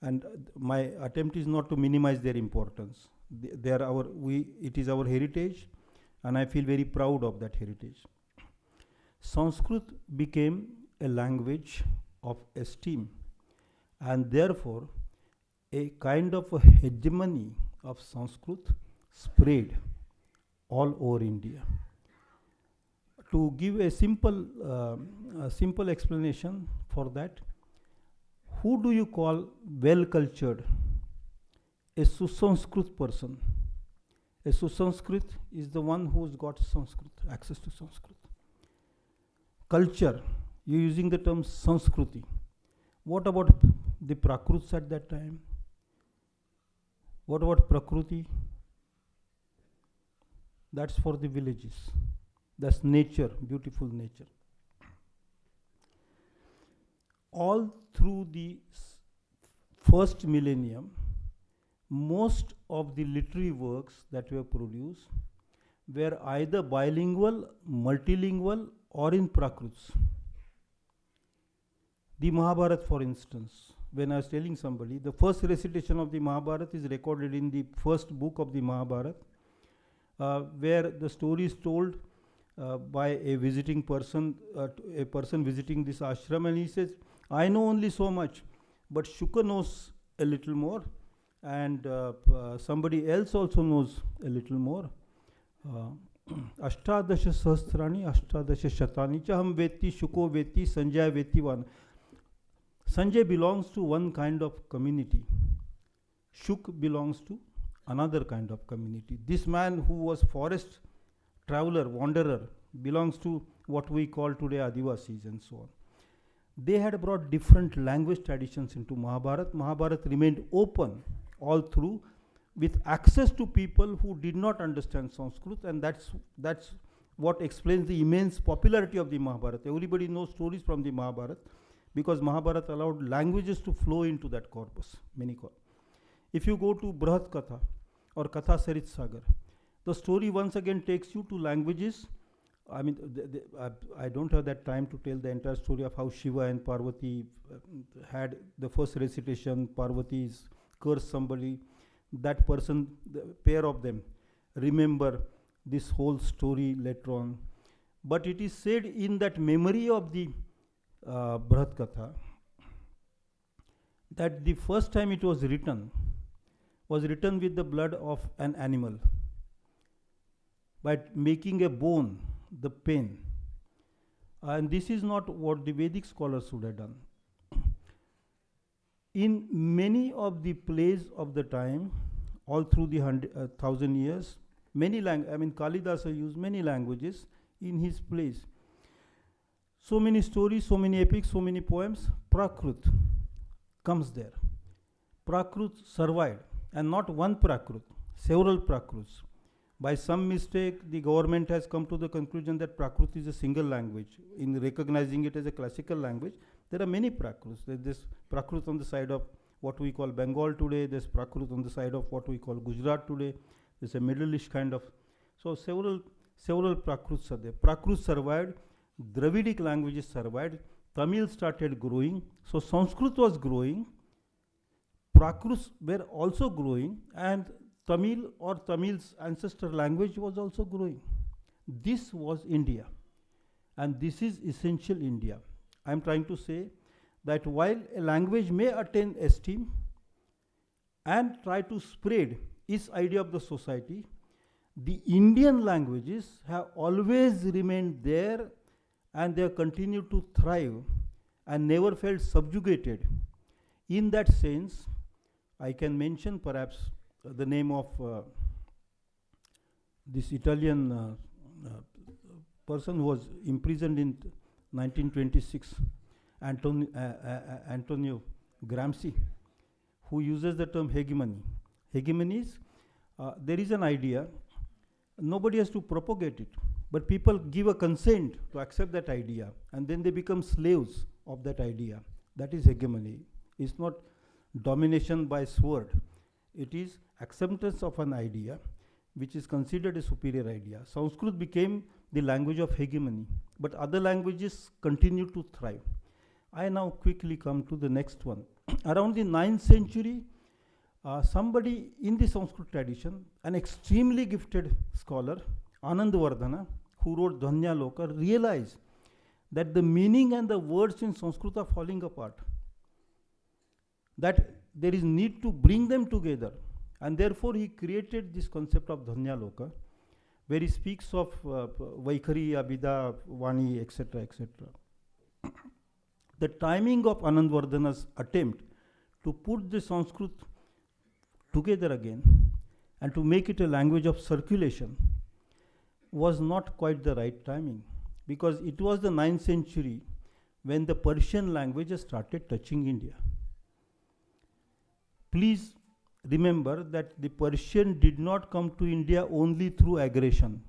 and my attempt is not to minimize their importance. It is our heritage, and I feel very proud of that heritage. Sanskrit became a language of esteem, and therefore a kind of a hegemony of Sanskrit spread all over India. To give a simple explanation for that, who do you call well-cultured? A Susanskrit person. A Susanskrit is the one who's got Sanskrit, access to Sanskrit. Culture, you're using the term Sanskriti. What about the Prakruts at that time? What about Prakriti? That's for the villages. That's nature, beautiful nature. All through the first millennium, most of the literary works that were produced were either bilingual, multilingual, or in Prakruts. The Mahabharata, for instance, when I was telling somebody, the first recitation of the Mahabharata is recorded in the first book of the Mahabharata, where the story is told by a visiting person, a person visiting this ashram, and he says, I know only so much, but Shuka knows a little more, and somebody else also knows a little more. Ashtadasha sahasrani, ashtadasha shatani cha ham veti, Shuko veti, Sanjay veti one. Sanjay belongs to one kind of community. Shuk belongs to another kind of community. This man who was forest traveler, wanderer, belongs to what we call today Adivasis and so on. They had brought different language traditions into Mahabharata. Mahabharata remained open all through, with access to people who did not understand Sanskrit, and that's what explains the immense popularity of the Mahabharata. Everybody knows stories from the Mahabharata because Mahabharata allowed languages to flow into that corpus, If you go to Brahat Katha or Katha Sarit Sagar, the story once again takes you to languages. I mean, I don't have that time to tell the entire story of how Shiva and Parvati had the first recitation. Parvati's cursed somebody. That person, the pair of them, remember this whole story later on. But it is said in that memory of the Brahat Katha that the first time it was written with the blood of an animal, by making a bone, the pen. And this is not what the Vedic scholars would have done. In many of the plays of the time, all through the 1,000 years, Kalidasa used many languages in his plays. So many stories, so many epics, so many poems. Prakrut comes there. Prakrut survived, and not one Prakrut, several Prakruts. By some mistake, the government has come to the conclusion that Prakrit is a single language. In recognizing it as a classical language, there are many Prakruts. There's this Prakrit on the side of what we call Bengal today, there's Prakrit on the side of what we call Gujarat today, there's a Middle-ish kind of. So several Prakruts are there. Prakrit survived, Dravidic languages survived, Tamil started growing, so Sanskrit was growing, Prakruts were also growing, and Tamil or Tamil's ancestor language was also growing. This was India, and this is essential India. I am trying to say that while a language may attain esteem and try to spread its idea of the society, the Indian languages have always remained there, and they have continued to thrive and never felt subjugated. In that sense, I can mention perhaps the name of this Italian person who was imprisoned in 1926, Antonio Gramsci, who uses the term hegemony. Hegemony is, there is an idea, nobody has to propagate it, but people give a consent to accept that idea, and then they become slaves of that idea. That is hegemony. It's not domination by sword. It is acceptance of an idea which is considered a superior idea. Sanskrit became the language of hegemony, but other languages continue to thrive. I now quickly come to the next one. Around the 9th century, somebody in the Sanskrit tradition, an extremely gifted scholar, Anandavardhana, who wrote Dhanya Loka, realized that the meaning and the words in Sanskrit are falling apart, that there is need to bring them together, and therefore he created this concept of Dhanya Loka, where he speaks of Vaikhari, Abhida, Vani, etc., etc. The timing of Anandavardhana's attempt to put the Sanskrit together again and to make it a language of circulation was not quite the right timing, because it was the 9th century when the Persian languages started touching India. Please remember that the Persian did not come to India only through aggression.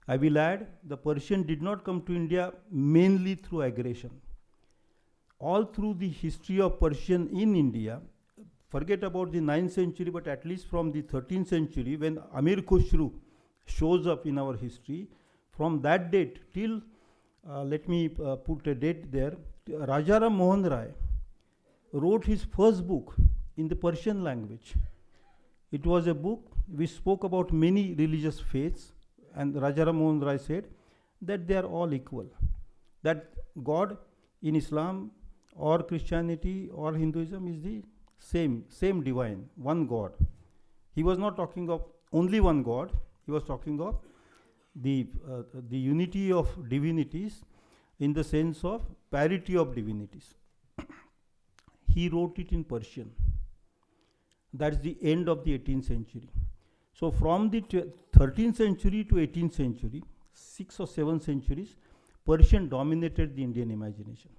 I will add, the Persian did not come to India mainly through aggression. All through the history of Persian in India, forget about the 9th century, but at least from the 13th century, when Amir Khusru shows up in our history, from that date till, let me put a date there, Rajaram Mohan Rai wrote his first book in the Persian language. It was a book we spoke about many religious faiths, and Rajaram Mohan Rai said that they are all equal. That God in Islam or Christianity or Hinduism is the same divine, one God. He was not talking of only one God, he was talking of the unity of divinities in the sense of parity of divinities. He wrote it in Persian. That's the end of the 18th century. So from the 13th century to 18th century, 6 or 7 centuries, Persian dominated the Indian imagination.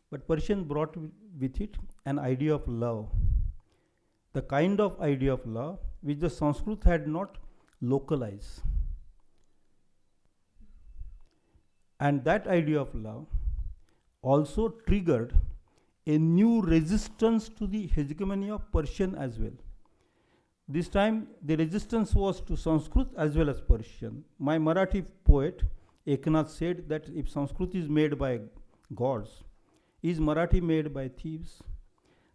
But Persian brought with it an idea of love, the kind of idea of love which the Sanskrit had not localized. And that idea of love also triggered a new resistance to the hegemony of Persian as well. This time the resistance was to Sanskrit as well as Persian. My Marathi poet Eknath said that if Sanskrit is made by gods, is Marathi made by thieves?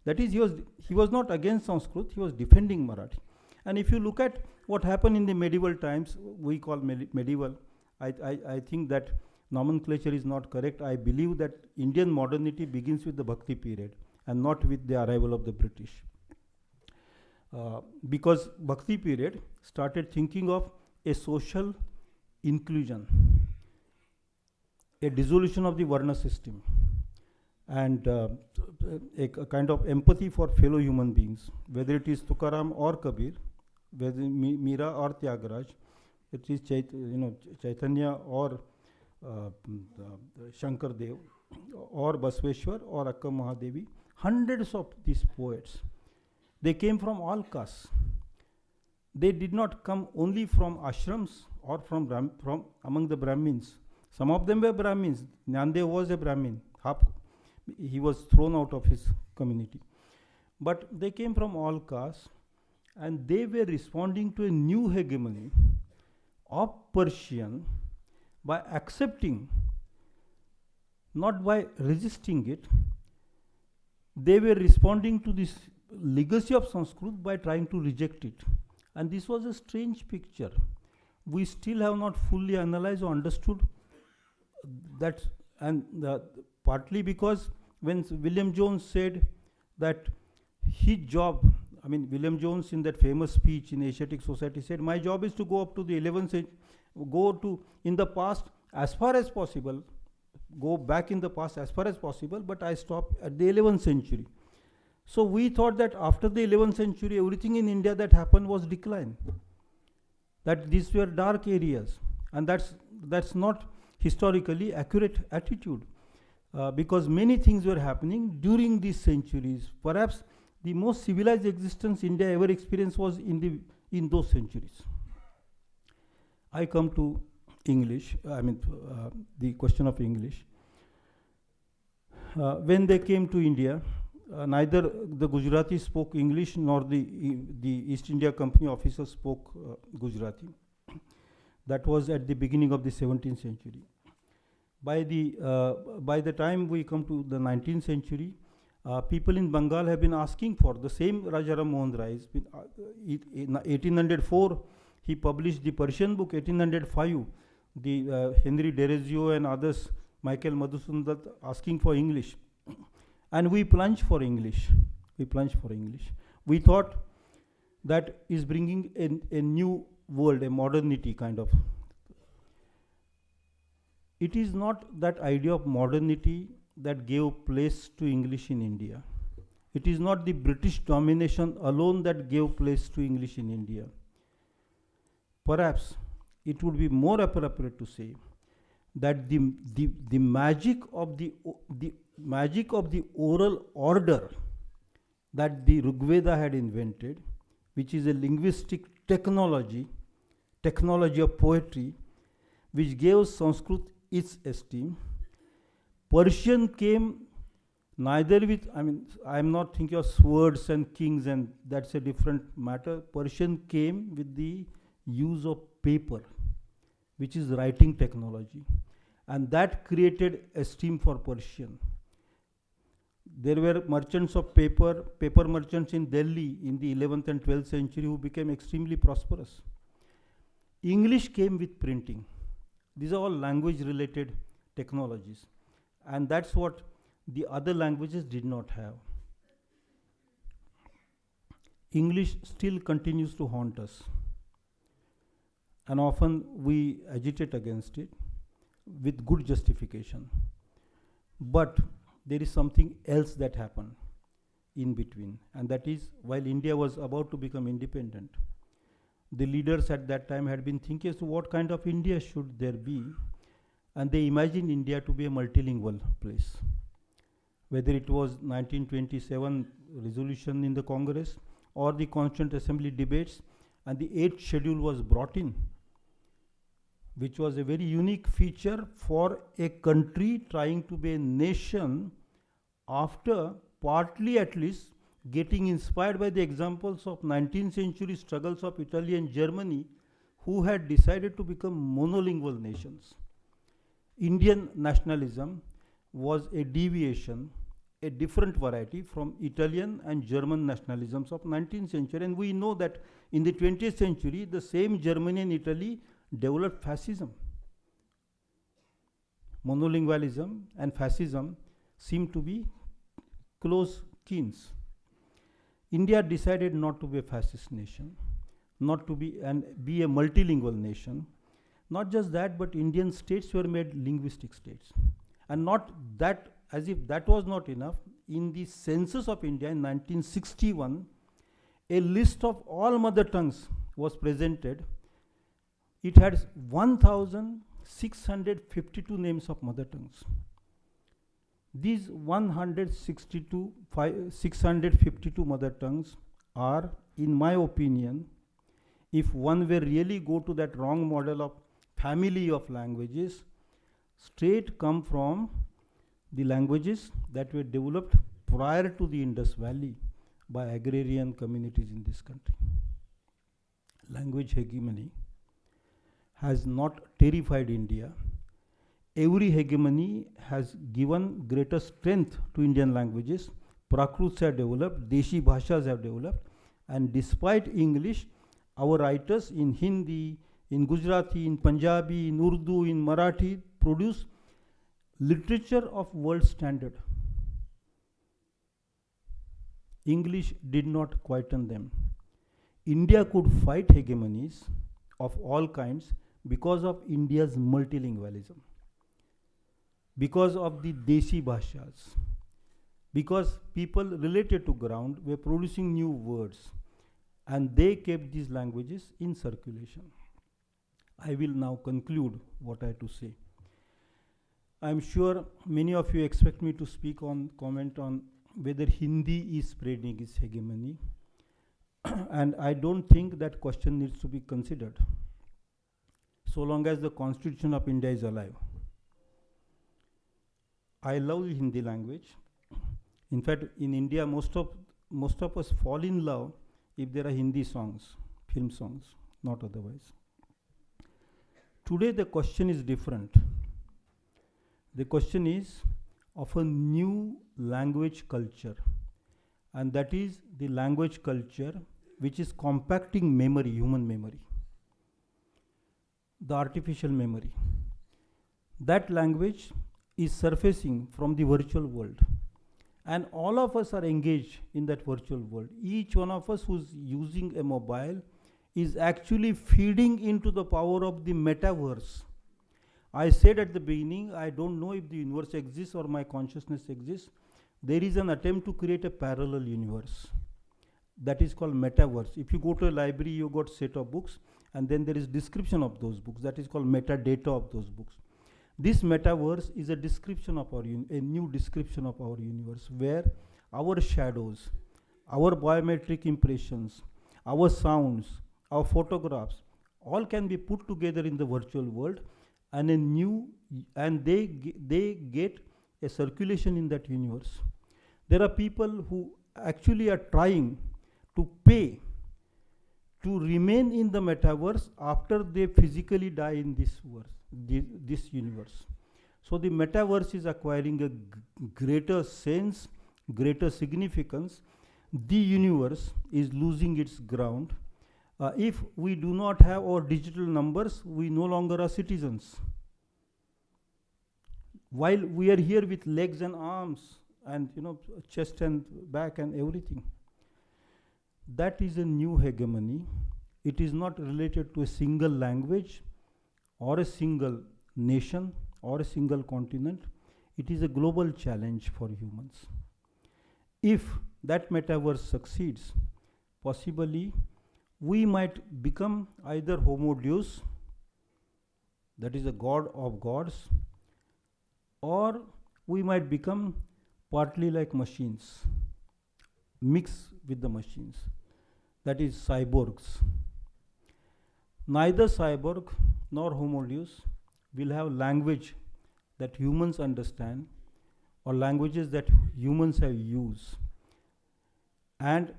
That is, he was not against Sanskrit, he was defending Marathi. And if you look at what happened in the medieval times, we call medieval, I think that nomenclature is not correct. I believe that Indian modernity begins with the Bhakti period and not with the arrival of the British. Because Bhakti period started thinking of a social inclusion, a dissolution of the Varna system, and a kind of empathy for fellow human beings, whether it is Tukaram or Kabir, whether Meera or Tyagaraj, it is Chaitanya or Shankar Dev or Basveshwar or Akka Mahadevi. Hundreds of these poets, they came from all castes. They did not come only from ashrams or from among the Brahmins. Some of them were Brahmins. Nyandev was a Brahmin. He was thrown out of his community. But they came from all castes, and they were responding to a new hegemony of Persian by accepting, not by resisting it. They were responding to this legacy of Sanskrit by trying to reject it. And this was a strange picture. We still have not fully analyzed or understood that, and partly because when William Jones said that his job, William Jones in that famous speech in Asiatic Society said, my job is to go up to the 11th century, go to in the past as far as possible, go back in the past as far as possible, but I stop at the 11th century. So we thought that after the 11th century, everything in India that happened was decline, that these were dark areas, and that's not historically accurate attitude, because many things were happening during these centuries. Perhaps the most civilized existence India ever experienced was in those centuries. I come to English, the question of English. When they came to India, neither the Gujaratis spoke English nor the East India Company officers spoke Gujarati. That was at the beginning of the 17th century. By the time we come to the 19th century, people in Bengal have been asking for the same Rajaram Mohan Rai. In 1804, he published the Persian book. 1805, the Henry Derezio and others, Michael Madhusudan, asking for English. And we plunged for English. We thought that is bringing a new world, a modernity kind of. It is not that idea of modernity that gave place to English in India. It is not the British domination alone that gave place to English in India. Perhaps it would be more appropriate to say that the magic of the oral order that the Rigveda had invented, which is a linguistic technology of poetry, which gave Sanskrit its esteem. Persian came neither with, I am not thinking of swords and kings, and that's a different matter. Persian came with the use of paper, which is writing technology, and that created esteem for Persian. There were merchants of paper merchants in Delhi in the 11th and 12th century who became extremely prosperous. English came with printing. These are all language related technologies. And that's what the other languages did not have. English still continues to haunt us. And often we agitate against it with good justification. But there is something else that happened in between, and that is while India was about to become independent, the leaders at that time had been thinking as to what kind of India should there be, and they imagined India to be a multilingual place. Whether it was 1927 resolution in the Congress or the Constituent Assembly debates, and the 8th schedule was brought in, which was a very unique feature for a country trying to be a nation after partly at least getting inspired by the examples of 19th century struggles of Italy and Germany, who had decided to become monolingual nations. Indian nationalism was a deviation, a different variety from Italian and German nationalisms of 19th century. And we know that in the 20th century, the same Germany and Italy developed fascism. Monolingualism and fascism seem to be close kins. India decided not to be a fascist nation, not to be and be a multilingual nation. Not just that, but Indian states were made linguistic states. And not that, as if that was not enough, in the census of India in 1961, a list of all mother tongues was presented. It had 1,652 names of mother tongues. These 652 mother tongues are, in my opinion, if one were really go to that wrong model of family of languages, straight come from the languages that were developed prior to the Indus Valley by agrarian communities in this country. Language hegemony has not terrified India. Every hegemony has given greater strength to Indian languages. Prakruts have developed, Deshi Bhashas have developed, and despite English, our writers in Hindi, in Gujarati, in Punjabi, in Urdu, in Marathi produce literature of world standard. English did not quieten them. India could fight hegemonies of all kinds because of India's multilingualism, because of the Deshi Bhashas, because people related to ground were producing new words, and they kept these languages in circulation. I will now conclude what I have to say. I am sure many of you expect me to comment on whether Hindi is spreading its hegemony, and I don't think that question needs to be considered so long as the Constitution of India is alive. I love the Hindi language. In fact, in India, most of us fall in love if there are Hindi songs, film songs, not otherwise. Today the question is different. The question is of a new language culture, and that is the language culture which is compacting memory, human memory, the artificial memory. That language is surfacing from the virtual world, and all of us are engaged in that virtual world. Each one of us who's using a mobile is actually feeding into the power of the metaverse. I said at the beginning, I don't know if the universe exists or my consciousness exists. There is an attempt to create a parallel universe. That is called metaverse. If you go to a library, you got set of books, and then there is description of those books. That is called metadata of those books. This metaverse is a description of a new description of our universe, where our shadows, our biometric impressions, our sounds, our photographs, all can be put together in the virtual world, and they get a circulation in that universe. There are people who actually are trying to pay to remain in the metaverse after they physically die in this universe. So the metaverse is acquiring a greater sense, greater significance, the universe is losing its ground. If we do not have our digital numbers, we no longer are citizens. While we are here with legs and arms and chest and back and everything, that is a new hegemony. It is not related to a single language or a single nation or a single continent. It is a global challenge for humans. If that metaverse succeeds, possibly we might become either Homo Deus, that is a god of gods, or we might become partly like machines, mix with the machines, that is cyborgs. Neither cyborg nor Homo Deus will have language that humans understand or languages that humans have used. And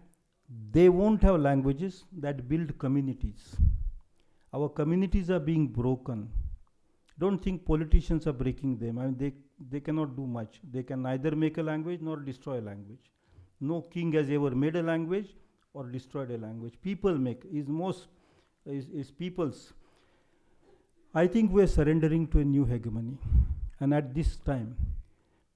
they won't have languages that build communities. Our communities are being broken. Don't think politicians are breaking them. I mean, they cannot do much. They can neither make a language nor destroy a language. No king has ever made a language or destroyed a language. People make, is people's. I think we are surrendering to a new hegemony. And at this time,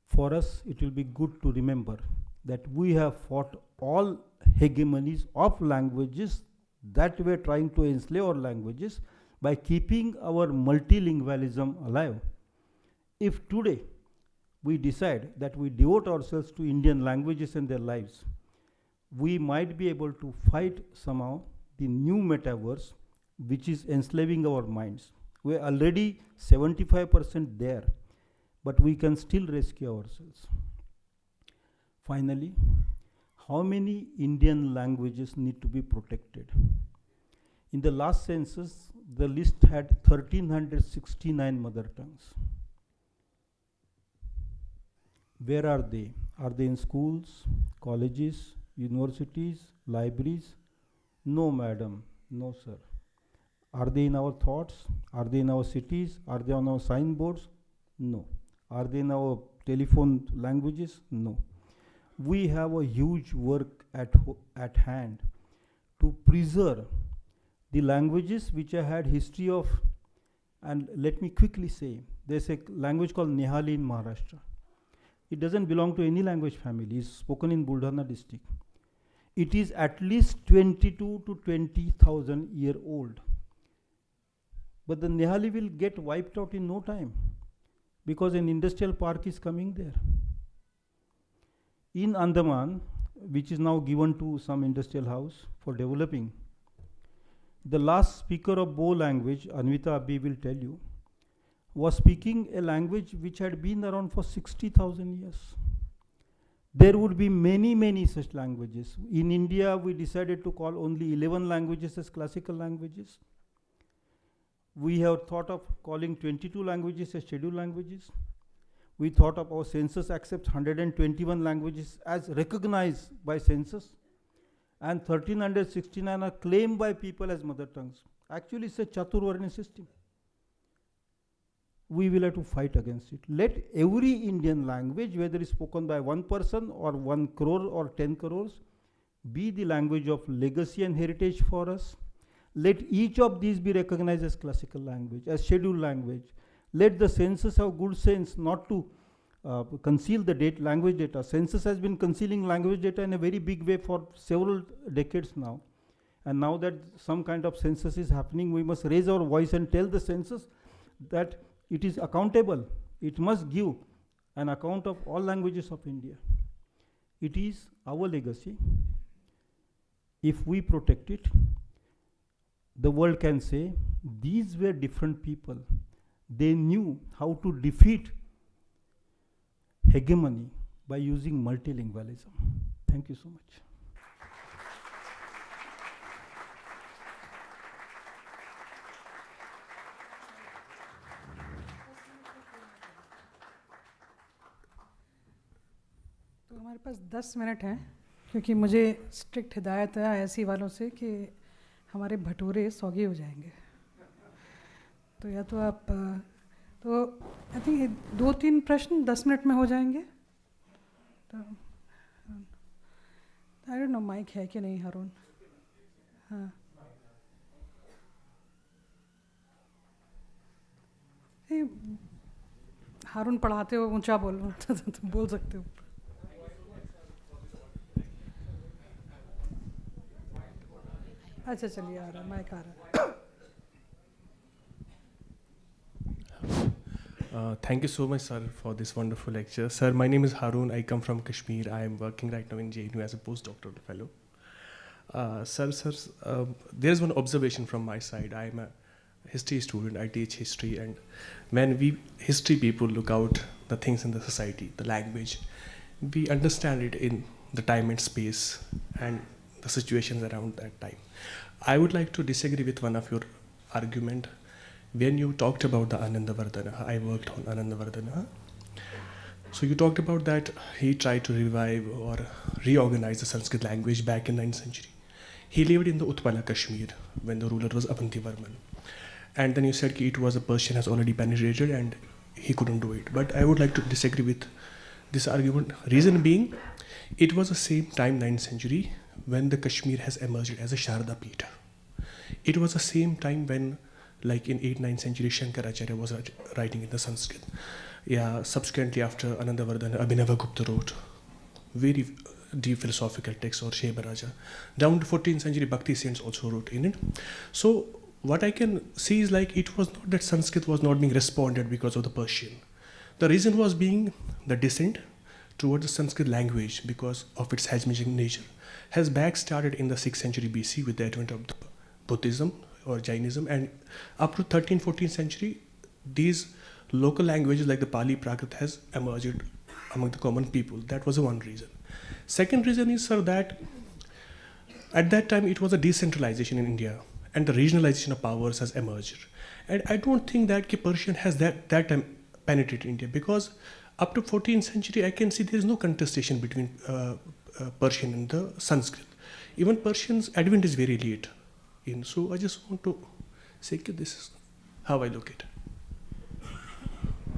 for us, it will be good to remember that we have fought all hegemonies of languages that were trying to enslave our languages by keeping our multilingualism alive. If today we decide that we devote ourselves to Indian languages and their lives, we might be able to fight somehow the new metaverse which is enslaving our minds. We are already 75% there, but we can still rescue ourselves. Finally, how many Indian languages need to be protected? In the last census, the list had 1,369 mother tongues. Where are they? Are they in schools, colleges, universities, libraries? No, madam. No, sir. Are they in our thoughts? Are they in our cities? Are they on our signboards? No. Are they in our telephone languages? No. We have a huge work at hand to preserve the languages which I had history of. And let me quickly say, there's a language called Nehali in Maharashtra. It doesn't belong to any language family. It's spoken in Buldhana district. It is at least 22 to 20,000 year old. But the Nehali will get wiped out in no time because an industrial park is coming there. In Andaman, which is now given to some industrial house for developing, the last speaker of Bo language, Anvita Abhi will tell you, was speaking a language which had been around for 60,000 years. There would be many, many such languages. In India, we decided to call only 11 languages as classical languages. We have thought of calling 22 languages as scheduled languages. We thought of our census accepts 121 languages as recognized by census. And 1,369 are claimed by people as mother tongues. Actually, it's a Chaturvarna system. We will have to fight against it. Let every Indian language, whether it's spoken by one person or 1 crore or 10 crores, be the language of legacy and heritage for us. Let each of these be recognized as classical language, as scheduled language. Let the census have good sense not to conceal the language data. Census has been concealing language data in a very big way for several decades now. And now that some kind of census is happening, we must raise our voice and tell the census that it is accountable. It must give an account of all languages of India. It is our legacy. If we protect it, the world can say, these were different people. They knew how to defeat hegemony by using multilingualism. Thank you so much. तो हमारे पास 10 minute हैं, क्योंकि मुझे strict हिदायत है ऐसी वालों से कि हमारे भटूरे सौगी हो जाएंगे। तो या तो आप आई थिंक 2-3 प्रश्न 10 मिनट में हो जाएंगे। तो आई डोंट नो माइक है कि नहीं हारून. हाँ, हारून पढ़ाते हो ऊंचा बोलो तो तुम बोल सकते हो. अच्छा चलिए, आ रहा माइक आ रहा. Thank you so much, sir, for this wonderful lecture. Sir, my name is Harun. I come from Kashmir. I am working right now in JNU as a postdoctoral fellow. Sir, there is one observation from my side. I am a history student. I teach history, and when we history people look out the things in the society, the language, we understand it in the time and space and the situations around that time. I would like to disagree with one of your argument. When you talked about the Anandavardhana, I worked on Anandavardhana. So you talked about that he tried to revive or reorganize the Sanskrit language back in 9th century. He lived in the Utpala Kashmir when the ruler was Avantivarman. And then you said it was a Persian has already penetrated and he couldn't do it. But I would like to disagree with this argument. Reason being, it was the same time 9th century when the Kashmir has emerged as a Sharda Peeth. It was the same time when, like in 8th, 9th century, Shankaracharya was writing in the Sanskrit. Yeah, subsequently after Anandavardhana, Abhinavagupta wrote very deep philosophical texts, or Shebaraja. Down to 14th century, Bhakti saints also wrote in it. So what I can see is like it was not that Sanskrit was not being responded because of the Persian. The reason was being the descent towards the Sanskrit language because of its Hajmic nature has back started in the 6th century BC with the advent of the Buddhism or Jainism, and up to 13th, 14th century, these local languages like the Pali Prakrit has emerged among the common people. That was the one reason. Second reason is, sir, that at that time it was a decentralization in India and the regionalization of powers has emerged. And I don't think that Persian has that time penetrated India, because up to 14th century I can see there is no contestation between Persian and the Sanskrit. Even Persian's advent is very late. So I just want to say that this is how I look at it.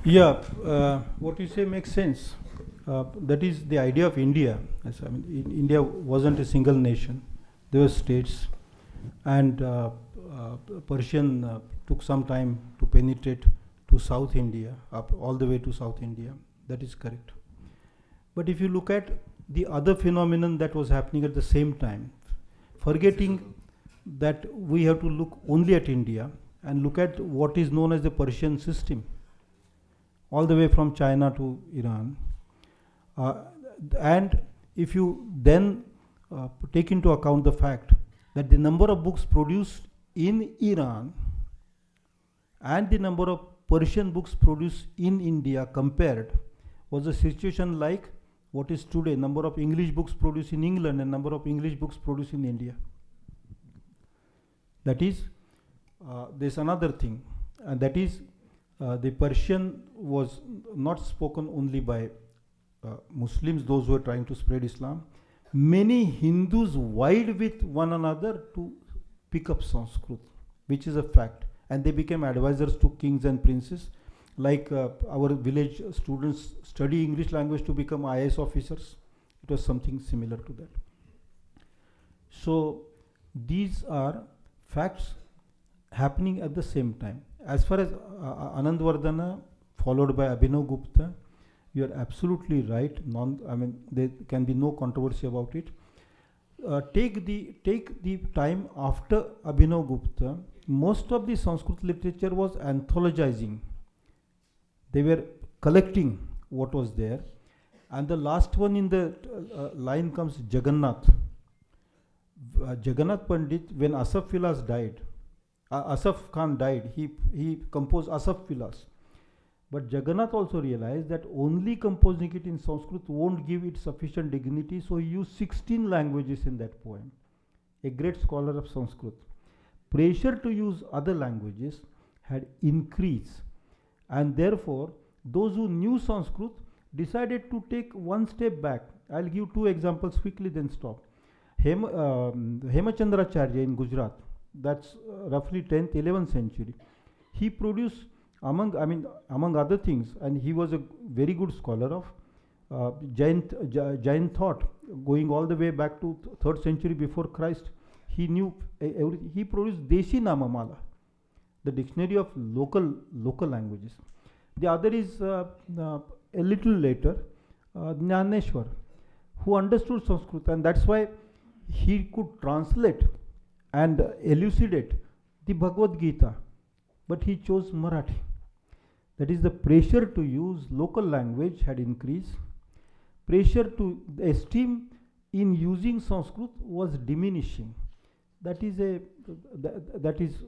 Yeah, what you say makes sense. That is the idea of India. I mean, India wasn't a single nation. There were states, and Persian took some time to penetrate to South India, up all the way to South India. That is correct. But if you look at the other phenomenon that was happening at the same time, forgetting that we have to look only at India and look at what is known as the Persian system, all the way from China to Iran. And if you then take into account the fact that the number of books produced in Iran and the number of Persian books produced in India compared was a situation like what is today, number of English books produced in England and number of English books produced in India. That is, there's another thing, and that is the Persian was not spoken only by Muslims, those who were trying to spread Islam. Many Hindus vied with one another to pick up Sanskrit, which is a fact, and they became advisors to kings and princes. Like our village students study English language to become IAS officers. It was something similar to that. So these are facts happening at the same time. As far as Anandavardhana followed by Abhinavagupta, you are absolutely right. There can be no controversy about it. Take the time after Abhinavagupta. Most of the Sanskrit literature was anthologizing. They were collecting what was there, and the last one in the line comes Jagannath. Jagannath Pandit, when Asaf Vilas died, Asaf Khan died, he composed Asaf Vilas. But Jagannath also realized that only composing it in Sanskrit won't give it sufficient dignity, so he used 16 languages in that poem. A great scholar of Sanskrit. Pressure to use other languages had increased, and therefore those who knew Sanskrit decided to take one step back. I'll give two examples quickly, then stop. Hemachandracharya in Gujarat, that's roughly 10th, 11th century. He produced among other things, and he was a very good scholar of Jain thought, going all the way back to 3rd century before Christ. He knew everything. He produced Deshi Namamala, the dictionary of local languages. The other is a little later, Jnaneshwar, who understood Sanskrit, and that's why he could translate and elucidate the Bhagavad Gita, but he chose Marathi. That is, the pressure to use local language had increased. Pressure to the esteem in using Sanskrit was diminishing. That is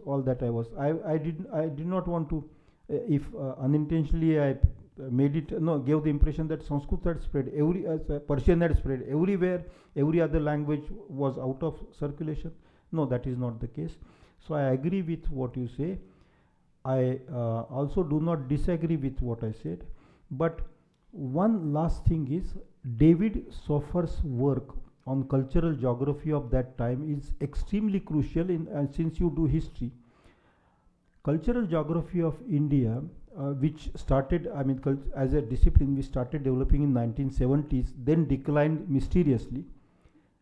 all that I was. I did not want to, if unintentionally I made it, gave the impression that Sanskrit had spread, Persian had spread everywhere, every other language was out of circulation. No, that is not the case. So I agree with what you say. I also do not disagree with what I said. But one last thing is, David Soffer's work on cultural geography of that time is extremely crucial, since you do history. Cultural geography of India, which started, as a discipline, we started developing in 1970s, then declined mysteriously,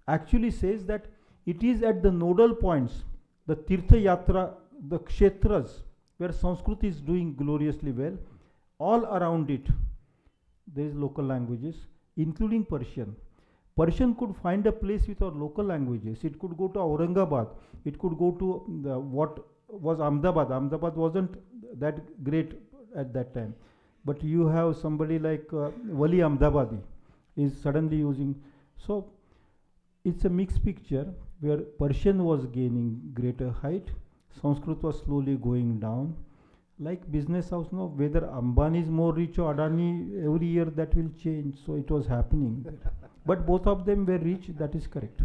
actually says that it is at the nodal points, the Tirtha Yatra, the Kshetras, where Sanskrit is doing gloriously well. All around it, there is local languages, including Persian. Persian could find a place with our local languages. It could go to Aurangabad. It could go to what was Ahmedabad. Ahmedabad wasn't that great at that time. But you have somebody like Wali Ahmedabadi is suddenly using. So it's a mixed picture where Persian was gaining greater height. Sanskrit was slowly going down. Like business house now, whether Ambani is more rich or Adani, every year that will change. So it was happening there. But both of them were rich, that is correct.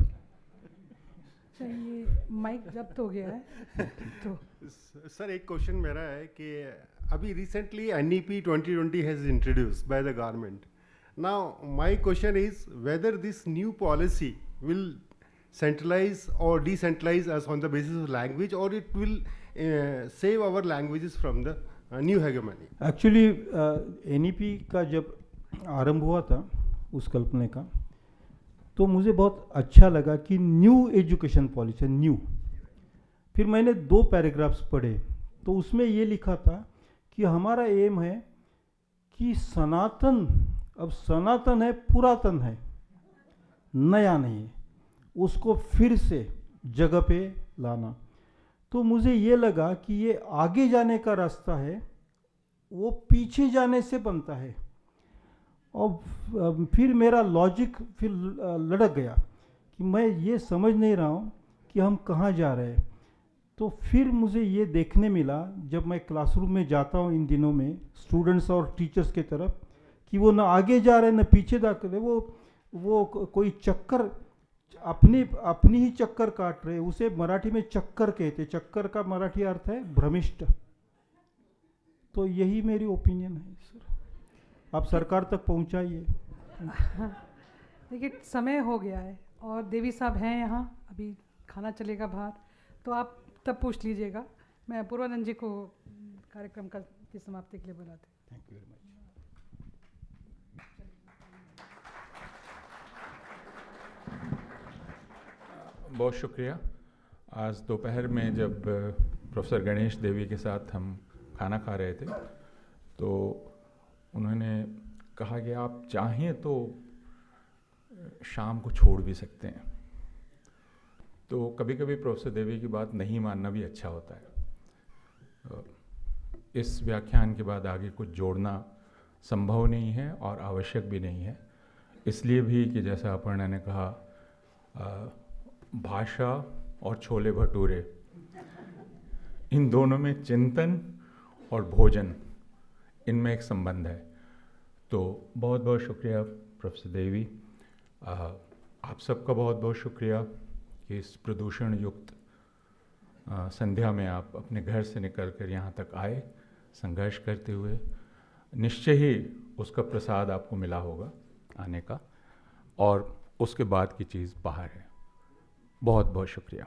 ये mic जब्त हो गया है तो sir एक question मेरा है कि अभी recently NEP 2020 has introduced by the government. Now my question is whether this new policy will centralize or decentralize us on the basis of language, or it will save our languages from the new hegemony. Actually NEP का जब आरंभ हुआ था उस कल्पना का, तो मुझे बहुत अच्छा लगा कि न्यू एजुकेशन पॉलिसी, न्यू। फिर मैंने 2 पैराग्राफ्स पढ़े, तो उसमें ये लिखा था कि हमारा एम है कि सनातन, अब सनातन है, पुरातन है, नया नहीं है, उसको फिर से जगह पे लाना। तो मुझे ये लगा कि ये आगे जाने का रास्ता है, वो पीछे जाने से बनता है। और फिर मेरा लॉजिक फिर लड़क गया कि मैं ये समझ नहीं रहा हूँ कि हम कहाँ जा रहे हैं। तो फिर मुझे ये देखने मिला जब मैं क्लासरूम में जाता हूँ इन दिनों में स्टूडेंट्स और टीचर्स के तरफ, कि वो ना आगे जा रहे हैं ना पीछे जा रहे, वो कोई चक्कर अपनी ही चक्कर काट रहे। उसे मराठी में चक्कर कहते, चक्कर का मराठी अर्थ है भ्रमिष्ट। तो यही मेरी ओपिनियन है सर, आप सरकार तक पहुंचाइए। देखिए समय हो गया है और देवी साहब हैं यहाँ, अभी खाना चलेगा बाहर, तो आप तब पूछ लीजिएगा। मैं पूर्वानंद जी को कार्यक्रम की समाप्ति के लिए बुलाते हैं। Thank you very much. बहुत शुक्रिया। आज दोपहर में जब प्रोफेसर गणेश देवी के साथ हम खाना खा रहे थे, तो उन्होंने कहा कि आप चाहें तो शाम को छोड़ भी सकते हैं। तो कभी कभी प्रोफेसर देवी की बात नहीं मानना भी अच्छा होता है। इस व्याख्यान के बाद आगे कुछ जोड़ना संभव नहीं है और आवश्यक भी नहीं है, इसलिए भी कि जैसा अपर्णा ने कहा, भाषा और छोले भटूरे, इन दोनों में चिंतन और भोजन, इनमें एक संबंध है। तो बहुत बहुत शुक्रिया प्रोफेसर देवी। आप सबका बहुत बहुत शुक्रिया कि इस प्रदूषण युक्त संध्या में आप अपने घर से निकल कर यहाँ तक आए, संघर्ष करते हुए। निश्चय ही उसका प्रसाद आपको मिला होगा आने का, और उसके बाद की चीज़ बाहर है। बहुत बहुत शुक्रिया।